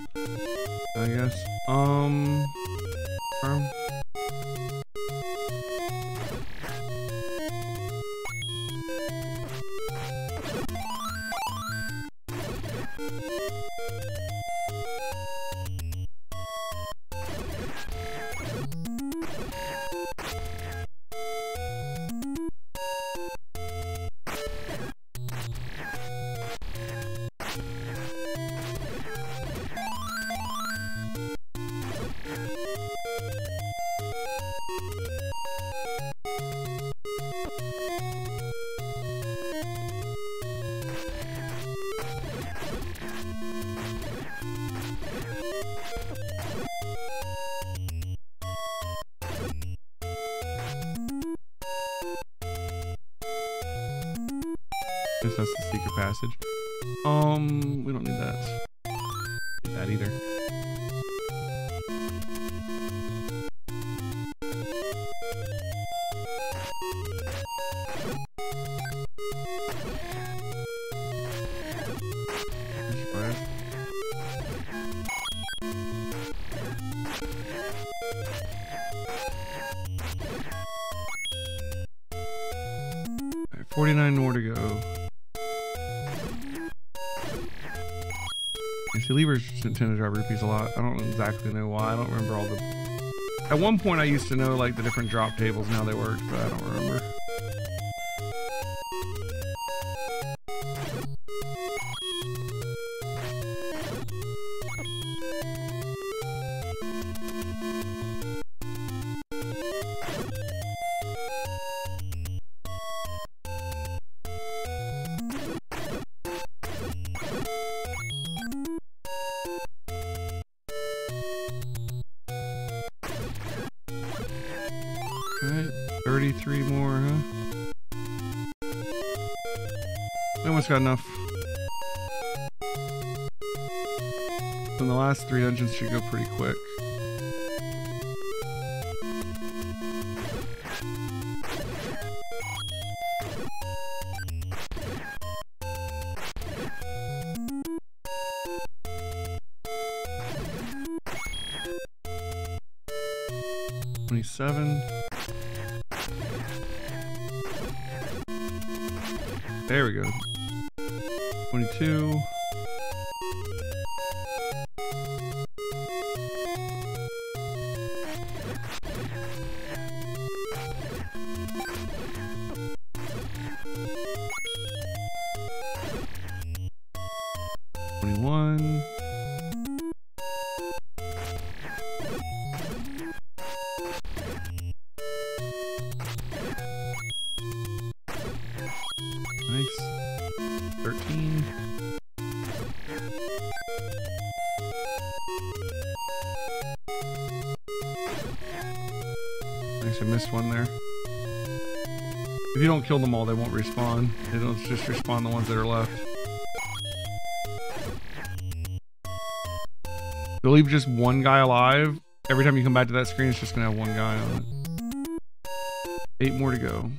I guess. Guess that's the secret passage. We don't need that. Need that either. Alright, 49 more to go. See, levers tend to drop rupees a lot. I don't exactly know why. I don't remember all the... At one point I used to know like the different drop tables and how they worked, but I don't remember. Alright, 33 more, huh? We almost got enough. And the last 3 dungeons should go pretty quick. 27. There we go. 22. One there. If you don't kill them all, they won't respawn. They don't just respawn the ones that are left. They'll leave just one guy alive. Every time you come back to that screen, it's just gonna have one guy on it. 8 more to go.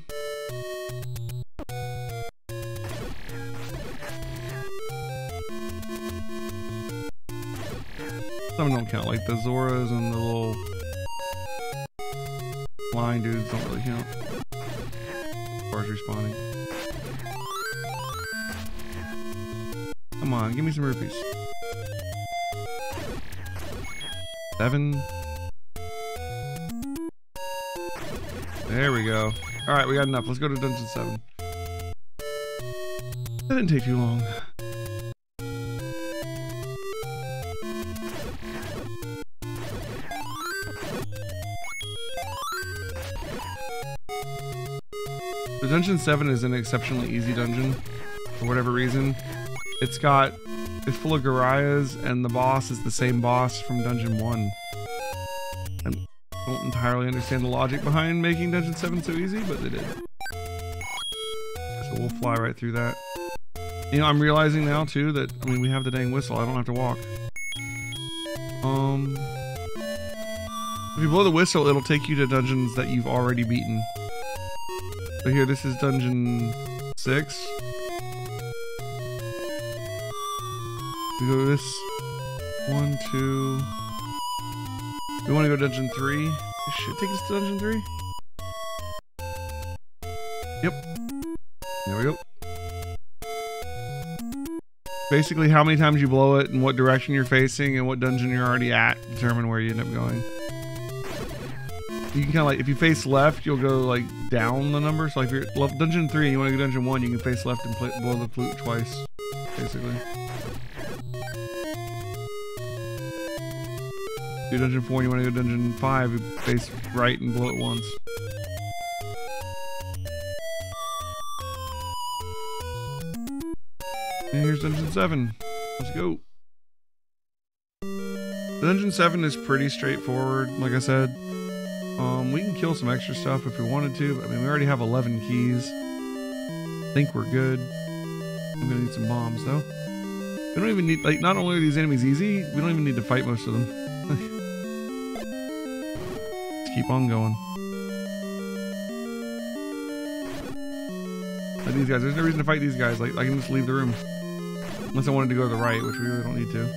Some don't count, like the Zoras and the little flying dudes don't really count as far as respawning. Come on, give me some rupees. 7. There we go. Alright, we got enough. Let's go to Dungeon 7. That didn't take too long. Dungeon 7 is an exceptionally easy dungeon for whatever reason. It's full of Garayas, and the boss is the same boss from Dungeon 1. I don't entirely understand the logic behind making Dungeon 7 so easy, but they did. So we'll fly right through that. You know, I'm realizing now too that, I mean, we have the dang whistle. I don't have to walk. If you blow the whistle, it'll take you to dungeons that you've already beaten. So here, this is Dungeon 6. We go to this. 1, 2. We want to go Dungeon 3. This should take us to Dungeon 3. Yep. There we go. Basically, how many times you blow it and what direction you're facing and what dungeon you're already at determine where you end up going. You can kind of like, if you face left, you'll go like down the number. So like if you're Dungeon 3 and you want to go Dungeon 1, you can face left and blow the flute twice, basically. Do Dungeon 4 and you want to go Dungeon 5, you face right and blow it once. And here's Dungeon 7. Let's go. Dungeon 7 is pretty straightforward, like I said. We can kill some extra stuff if we wanted to, but I mean, we already have 11 keys. I think we're good. I'm gonna need some bombs, though. We don't even need, like, not only are these enemies easy, we don't even need to fight most of them. Let's keep on going. Like these guys, there's no reason to fight these guys. Like, I can just leave the room. Unless I wanted to go to the right, which we really don't need to.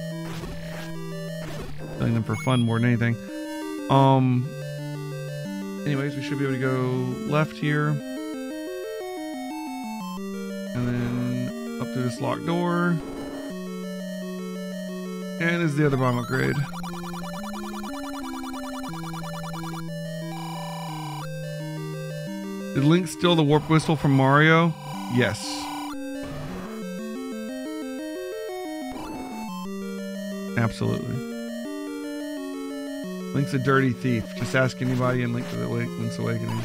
Killing them for fun more than anything. Anyways, we should be able to go left here. And then up through this locked door. And is the other bomb upgrade. Did Link steal the warp whistle from Mario? Yes. Absolutely. Link's a dirty thief. Just ask anybody in Link's Awakening.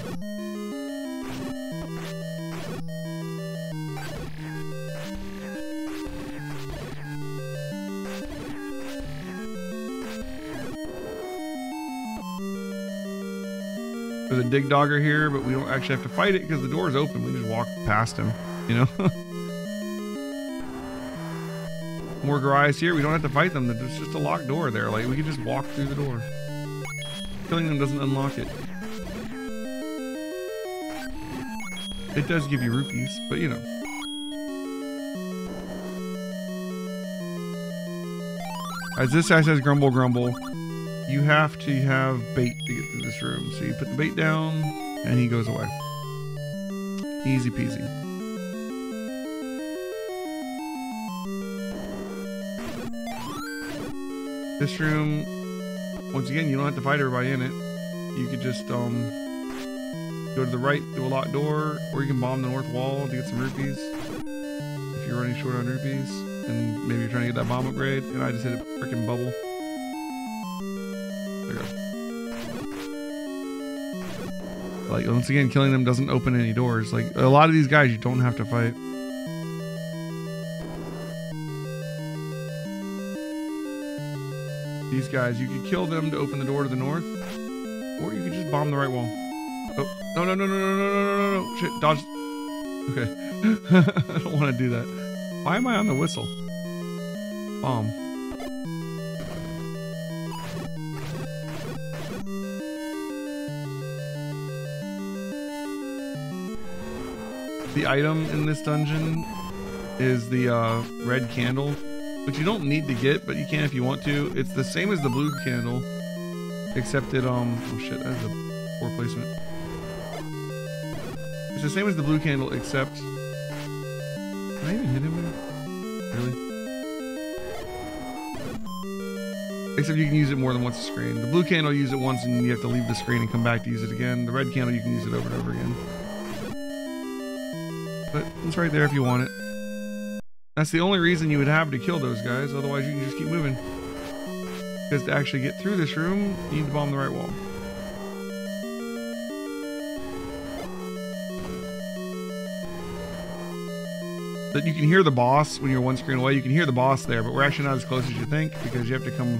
There's a dig dogger here, but we don't actually have to fight it because the door is open. We just walk past him, you know? More Garayas here. We don't have to fight them. There's just a locked door there. Like, we can just walk through the door. Killing them doesn't unlock it. It does give you rupees, but you know. As this guy says, grumble, grumble. you have to have bait to get through this room. So you put the bait down, and he goes away. Easy peasy. This room, once again, you don't have to fight everybody in it. You could just go to the right through a locked door, or you can bomb the north wall to get some rupees. If you're running short on rupees, and maybe you're trying to get that bomb upgrade, and I just hit a freaking bubble. There you go. Like, once again, killing them doesn't open any doors. Like, a lot of these guys you don't have to fight. These guys, you could kill them to open the door to the north, or you could just bomb the right wall. Oh, no, no, no, no, no, no, no, no, no, shit, dodge. Okay. I don't want to do that. Why am I on the whistle? Bomb. The item in this dungeon is the red candle, which you don't need to get, but you can if you want to. It's the same as the blue candle, except it, oh shit, that's a poor placement. It's the same as the blue candle, except... Can I even hit him there? Really? Except you can use it more than once a screen. The blue candle, you use it once and you have to leave the screen and come back to use it again. The red candle, you can use it over and over again. But it's right there if you want it. That's the only reason you would have to kill those guys, otherwise you can just keep moving. Because to actually get through this room, you need to bomb the right wall. That you can hear the boss when you're one screen away. You can hear the boss there, but we're actually not as close as you think because you have to come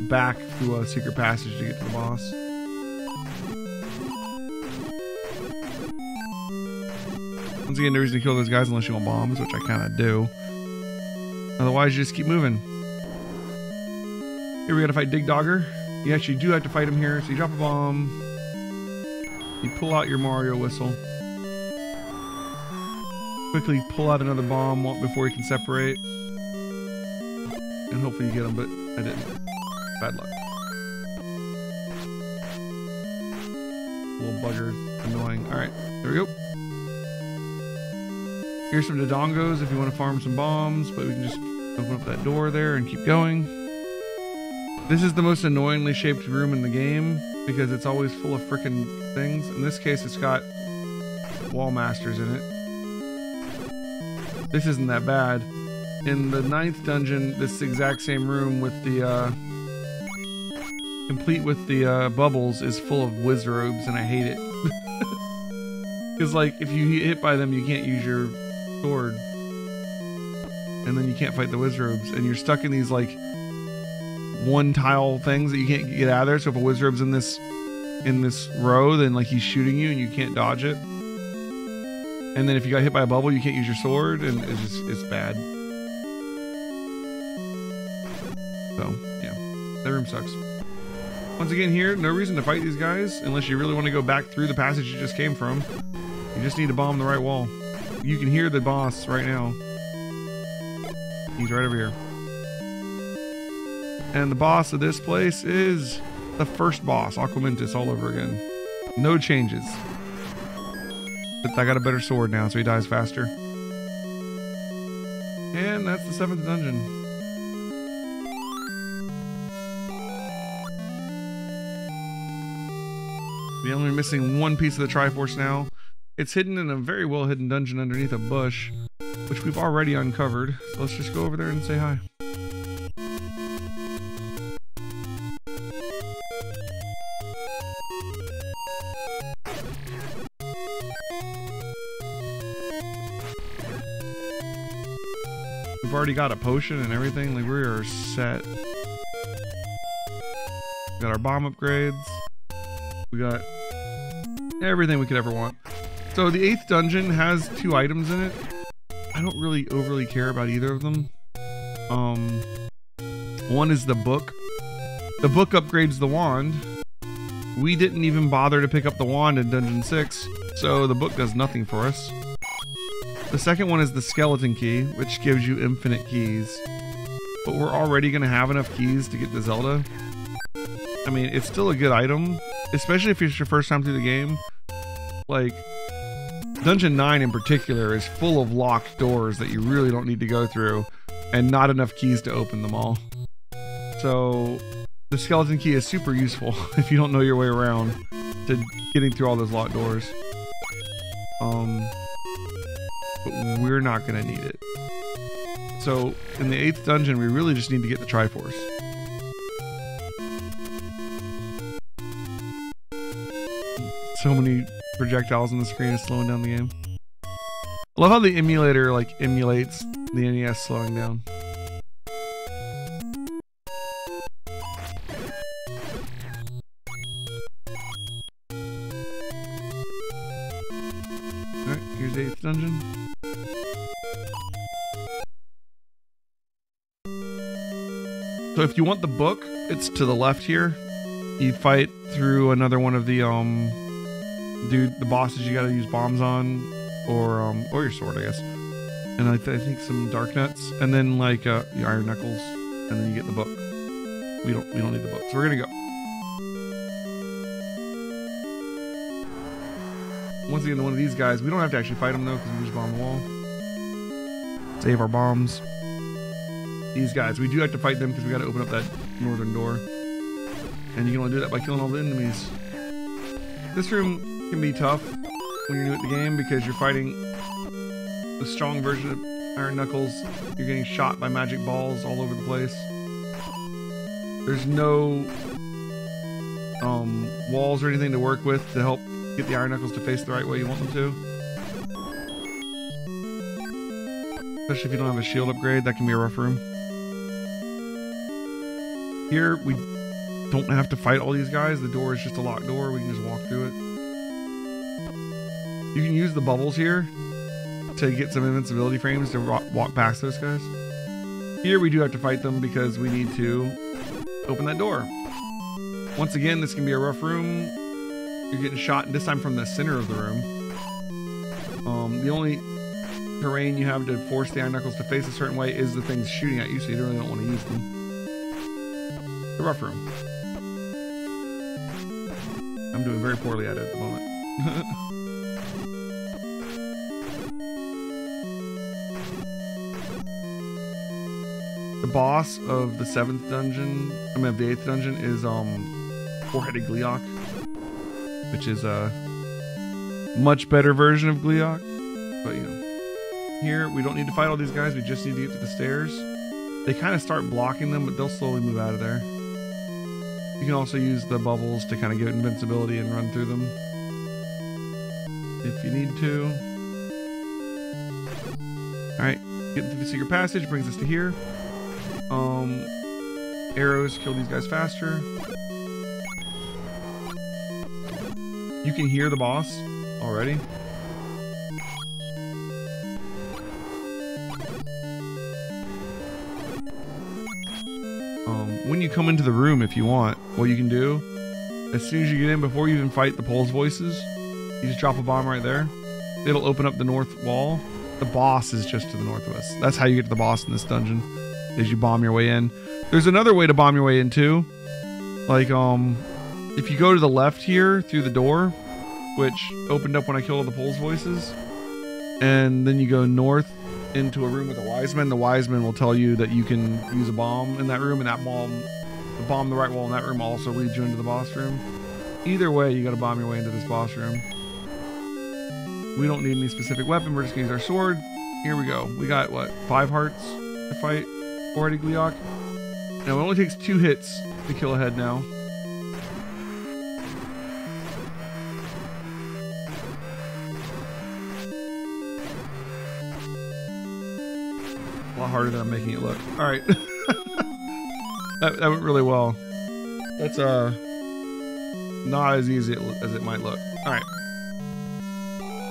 back through a secret passage to get to the boss. Once again, no reason to kill those guys unless you want bombs, which I kind of do. Otherwise, you just keep moving. Here we gotta fight Dig Dogger. You actually do have to fight him here, so you drop a bomb. You pull out your Mario whistle. Quickly pull out another bomb before you can separate. And hopefully you get him, but I didn't. Bad luck. Little bugger. Annoying. Alright, there we go. Here's some Dodongos if you want to farm some bombs, but we can just open up that door there and keep going. This is the most annoyingly shaped room in the game because it's always full of frickin' things. In this case, it's got wall masters in it. This isn't that bad. In the 9th dungeon, this exact same room with the, complete with the bubbles is full of Wizrobes, and I hate it. Because, like, if you get hit by them, you can't use your sword. And then you can't fight the Wizrobes, and you're stuck in these, like, one tile things that you can't get out of there. So if a Wizrobe's in this row, then, like, he's shooting you and you can't dodge it. And then if you got hit by a bubble, you can't use your sword, and it's bad. So, yeah. That room sucks. Once again here, no reason to fight these guys, unless you really want to go back through the passage you just came from. You just need to bomb the right wall. You can hear the boss right now. He's right over here. And the boss of this place is the first boss, Aquamentus, all over again. No changes. But I got a better sword now, so he dies faster. And that's the 7th dungeon. We're only missing one piece of the Triforce now. It's hidden in a very well hidden dungeon underneath a bush, which we've already uncovered. So let's just go over there and say hi. We've already got a potion and everything, like we are set. We got our bomb upgrades. We got everything we could ever want. So the 8th dungeon has 2 items in it. I don't really overly care about either of them. One is the book. The book upgrades the wand. We didn't even bother to pick up the wand in Dungeon 6, so the book does nothing for us. The second one is the skeleton key, which gives you infinite keys. But we're already going to have enough keys to get to Zelda. I mean, it's still a good item, especially if it's your first time through the game. Like, Dungeon 9 in particular is full of locked doors that you really don't need to go through, and not enough keys to open them all. So, the skeleton key is super useful if you don't know your way around to getting through all those locked doors. But we're not gonna need it. So, in the 8th dungeon, we really just need to get the Triforce. So many projectiles on the screen is slowing down the game. I love how the emulator like emulates the NES slowing down. Alright, here's the 8th dungeon. So if you want the book, it's to the left here. You fight through another one of the the bosses you gotta use bombs on, or your sword, I guess. And I think some dark nuts, and then like the iron knuckles, and then you get the book. We don't need the book, so we're gonna go. Once again, one of these guys, we don't have to actually fight them though, because we just bomb the wall. Save our bombs. These guys, we do have to fight them because we got to open up that northern door, and you can only do that by killing all the enemies. This room can be tough when you're new at the game because you're fighting the strong version of Iron Knuckles. You're getting shot by magic balls all over the place. There's no walls or anything to work with to help get the Iron Knuckles to face the right way you want them to. Especially if you don't have a shield upgrade, that can be a rough room. Here, we don't have to fight all these guys. The door is just a locked door. We can just walk through it. You can use the bubbles here to get some invincibility frames to walk past those guys. Here, we do have to fight them because we need to open that door. Once again, this can be a rough room. You're getting shot, this time from the center of the room. The only terrain you have to force the Iron Knuckles to face a certain way is the things shooting at you, so you really don't want to use them. The rough room. I'm doing very poorly at it at the moment. The boss of the 7th dungeon, of the 8th dungeon is four-headed Gleeok, which is a much better version of Gleeok, but you know. Here, we don't need to fight all these guys, we just need to get to the stairs. They kind of start blocking them, but they'll slowly move out of there. You can also use the bubbles to kind of give it invincibility and run through them if you need to. Alright, getting through the secret passage brings us to here. Arrows kill these guys faster. You can hear the boss already. When you come into the room, if you want, what you can do, as soon as you get in, before you even fight the Pole's voices, you just drop a bomb right there. It'll open up the north wall. The boss is just to the north of us. That's how you get to the boss in this dungeon, is you bomb your way in. There's another way to bomb your way in too. Like, if you go to the left here through the door, which opened up when I killed all the Pole's voices, and then you go north into a room with a wise man, the wise man will tell you that you can use a bomb in that room, and that bomb, the bomb the right wall in that room also leads you into the boss room. Either way, you gotta bomb your way into this boss room. We don't need any specific weapon, we're just gonna use our sword. Here we go. We got, what, 5 hearts to fight four-headed Gleeok. Now, it only takes 2 hits to kill a head now. A lot harder than I'm making it look. All right. that went really well. That's not as easy as it might look. All right.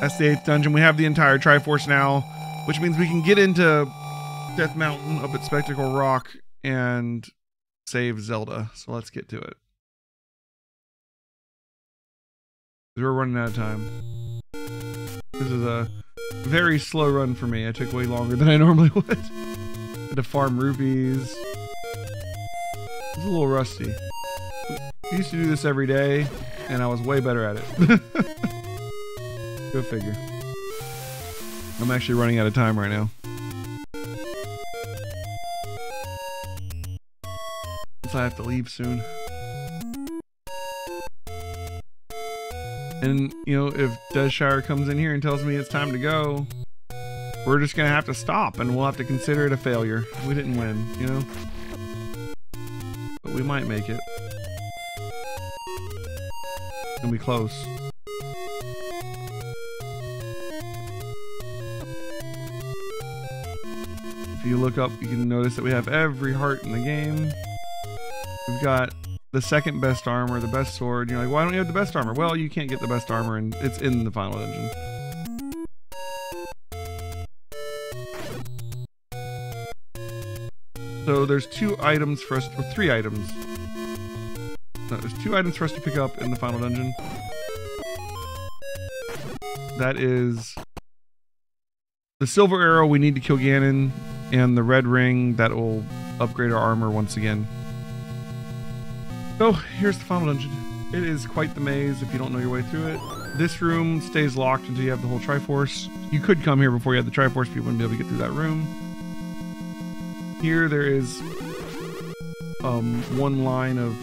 That's the 8th dungeon. We have the entire Triforce now, which means we can get into Death Mountain up at Spectacle Rock and save Zelda. So let's get to it. We're running out of time. This is a very slow run for me. I took way longer than I normally would. Had to farm rupees. It's a little rusty. I used to do this every day, and I was way better at it. Go figure. I'm actually running out of time right now. So I have to leave soon. And, you know, if Desshire comes in here and tells me it's time to go, we're just gonna have to stop and we'll have to consider it a failure. We didn't win, you know? But we might make it. And be close. If you look up, you can notice that we have every heart in the game. We've got the second best armor, the best sword. You're like, why don't you have the best armor? Well, you can't get the best armor, and it's in the final dungeon. So there's 2 items for us, or 3 items. No, there's 2 items for us to pick up in the final dungeon. That is the silver arrow we need to kill Ganon, and the red ring that will upgrade our armor once again. So here's the final dungeon. It is quite the maze if you don't know your way through it. This room stays locked until you have the whole Triforce. You could come here before you had the Triforce, but you wouldn't be able to get through that room. Here there is one line of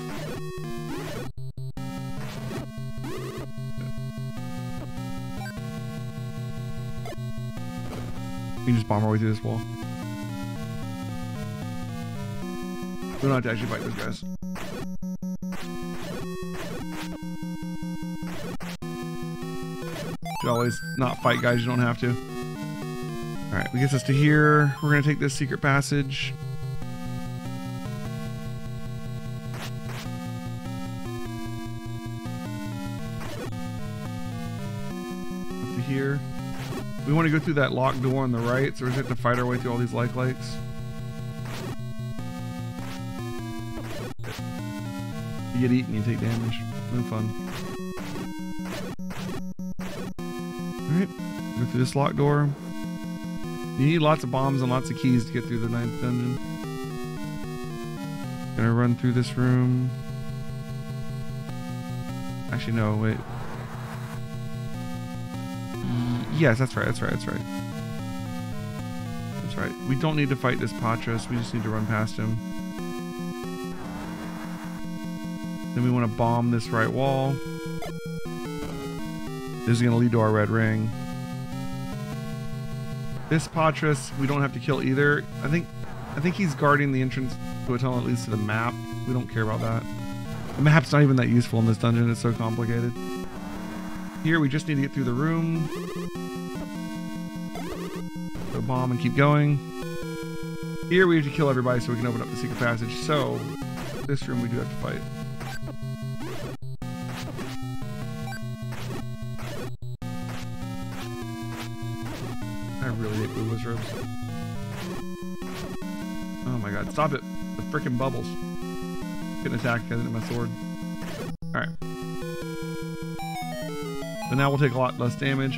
we can just bomb our way through this wall. We don't have to actually fight those guys. Should always not fight guys you don't have to. Alright, we gets us to here. We're gonna take this secret passage. Up to here. We want to go through that locked door on the right, so we're gonna have to fight our way through all these likes. You get eaten, you take damage. No fun. Alright, go through this locked door. You need lots of bombs and lots of keys to get through the 9th dungeon. Gonna run through this room. Actually, no, wait. Yes, that's right, that's right, that's right. That's right. We don't need to fight this Patras, we just need to run past him. Then we want to bomb this right wall. This is going to lead to our red ring. This Patras, we don't have to kill either. I think he's guarding the entrance to a tunnel that leads to the map. We don't care about that. The map's not even that useful in this dungeon. It's so complicated. Here, we just need to get through the room. So bomb and keep going. Here, we have to kill everybody so we can open up the secret passage. So, this room we do have to fight. I really hate blue wizards. Oh my god, stop it. The frickin' bubbles. Getting attacked because I hit my sword. Alright. So now we'll take a lot less damage.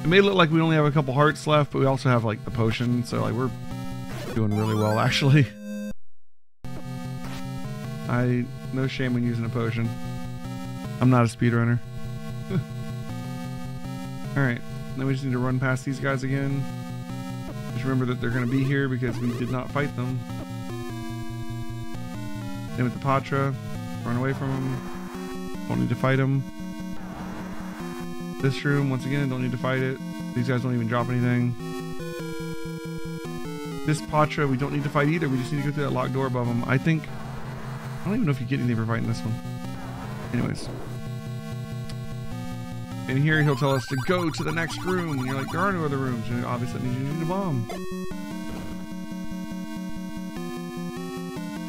It may look like we only have a couple hearts left, but we also have like the potion, so like we're doing really well actually. No shame in using a potion. I'm not a speedrunner. Alright. Then we just need to run past these guys again. Just remember that they're going to be here because we did not fight them. Then with the Patra, run away from them. Don't need to fight them. This room, once again, don't need to fight it. These guys don't even drop anything. This Patra, we don't need to fight either. We just need to go through that locked door above them. I don't even know if you get anything for fighting this one. Anyways. And here he'll tell us to go to the next room. And you're like, there are no other rooms. And obviously that means you need a bomb.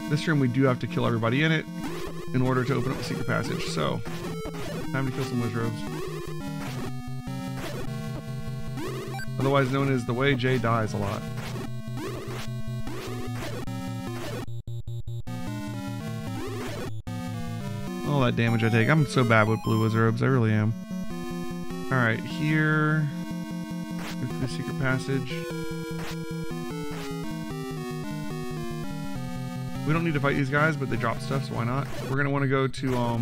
This room we do have to kill everybody in it in order to open up the secret passage. So, time to kill some wizards. Otherwise known as the way Jay dies a lot. All that damage I take. I'm so bad with blue wizards. I really am. Alright, here. Go through the secret passage. We don't need to fight these guys, but they drop stuff, so why not? We're gonna want to go to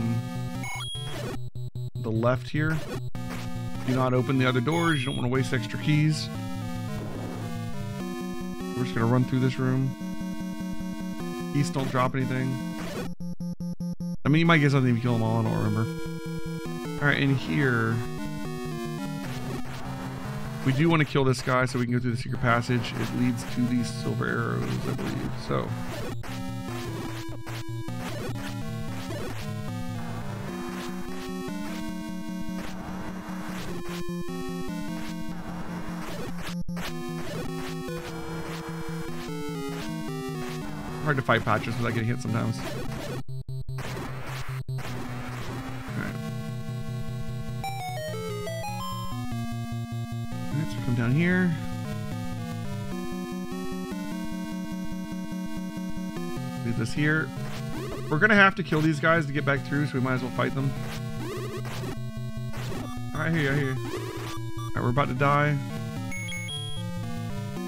the left here. Do not open the other doors. You don't want to waste extra keys. We're just gonna run through this room. Keys don't drop anything. I mean, you might get something if you kill them all. I don't remember. All right, in here, we do want to kill this guy so we can go through the secret passage. It leads to these silver arrows, I believe. So. Hard to fight patches without getting hit sometimes. Alright. Alright, so come down here. Do this here. We're gonna have to kill these guys to get back through, so we might as well fight them. Alright, I hear you. Alright, we're about to die.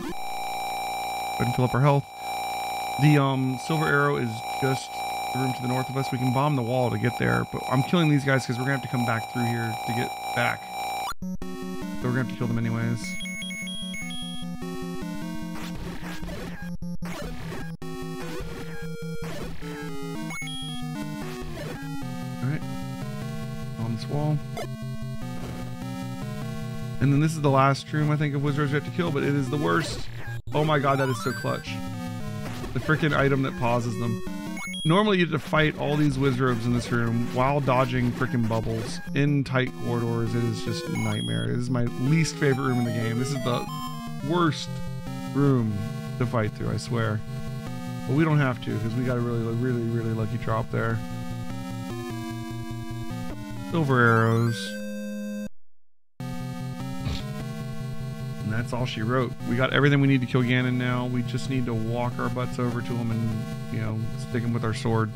Go ahead and fill up our health. The silver arrow is just the room to the north of us. We can bomb the wall to get there, but I'm killing these guys because we're gonna have to come back through here to get back. So we're gonna have to kill them anyways. Alright. On this wall. And then this is the last room, I think, of wizards we have to kill, but it is the worst. Oh my god, that is so clutch. The freaking item that pauses them. Normally you have to fight all these wizards in this room while dodging freaking bubbles in tight corridors. It is just a nightmare. This is my least favorite room in the game. This is the worst room to fight through, I swear. But we don't have to because we got a really lucky drop there. Silver arrows. And that's all she wrote. We got everything we need to kill Ganon now. We just need to walk our butts over to him and, you know, stick him with our sword.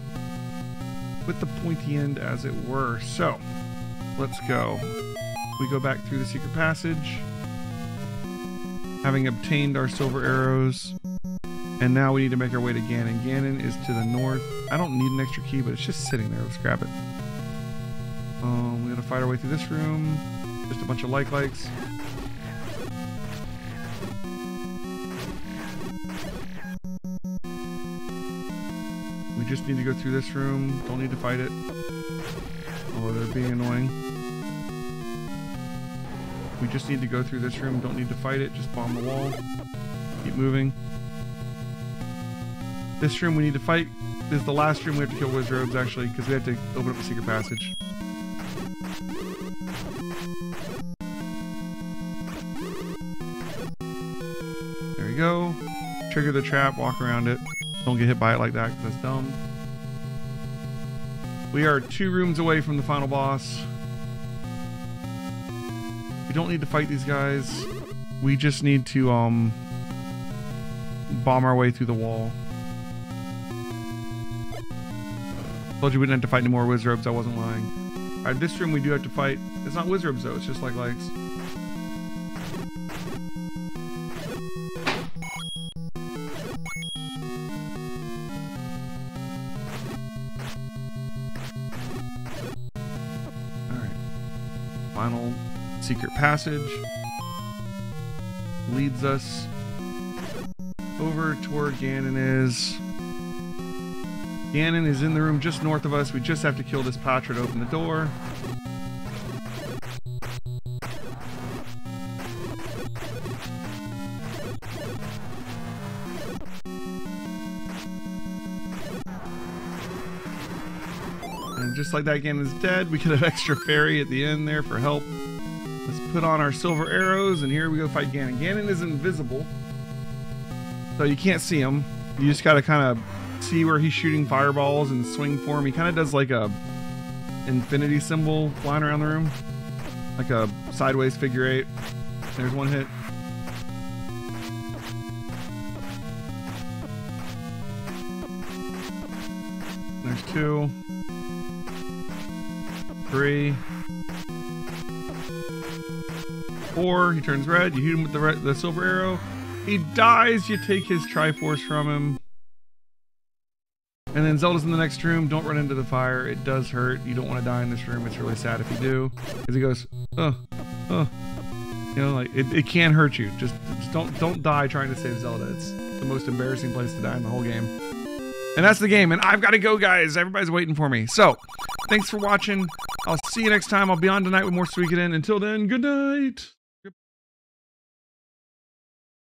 With the pointy end, as it were. So, let's go. We go back through the secret passage. Having obtained our silver arrows. And now we need to make our way to Ganon. Ganon is to the north. I don't need an extra key, but it's just sitting there. Let's grab it. We gotta fight our way through this room. Just a bunch of likes. We just need to go through this room. Don't need to fight it. Although they're being annoying. We just need to go through this room. Don't need to fight it. Just bomb the wall. Keep moving. This room we need to fight. This is the last room we have to kill wizards, actually, because we have to open up the secret passage. There we go. Trigger the trap, walk around it. Don't get hit by it like that, because that's dumb. We are 2 rooms away from the final boss. We don't need to fight these guys. We just need to bomb our way through the wall. Told you we didn't have to fight any more wizards. I wasn't lying. Alright, this room we do have to fight. It's not wizards though, it's just like legs. Alright. Final secret passage leads us over to where Ganon is. Ganon is in the room just north of us. We just have to kill this Patra to open the door. And just like that, Ganon's dead. We could have extra fairy at the end there for help. Let's put on our silver arrows, and here we go fight Ganon. Ganon is invisible, so you can't see him. You just gotta kind of see where he's shooting fireballs and swing for him. He kind of does like a infinity symbol flying around the room, like a sideways figure 8. There's one hit. There's 2, 3, 4. He turns red. You hit him with the silver arrow. He dies. You take his Triforce from him. And then Zelda's in the next room. Don't run into the fire. It does hurt. You don't want to die in this room. It's really sad if you do. Because he goes, oh. You know, like, it can hurt you. Just don't die trying to save Zelda. It's the most embarrassing place to die in the whole game. And that's the game. And I've got to go, guys. Everybody's waiting for me. So, thanks for watching. I'll see you next time. I'll be on tonight with more Suikoden. Until then, good night.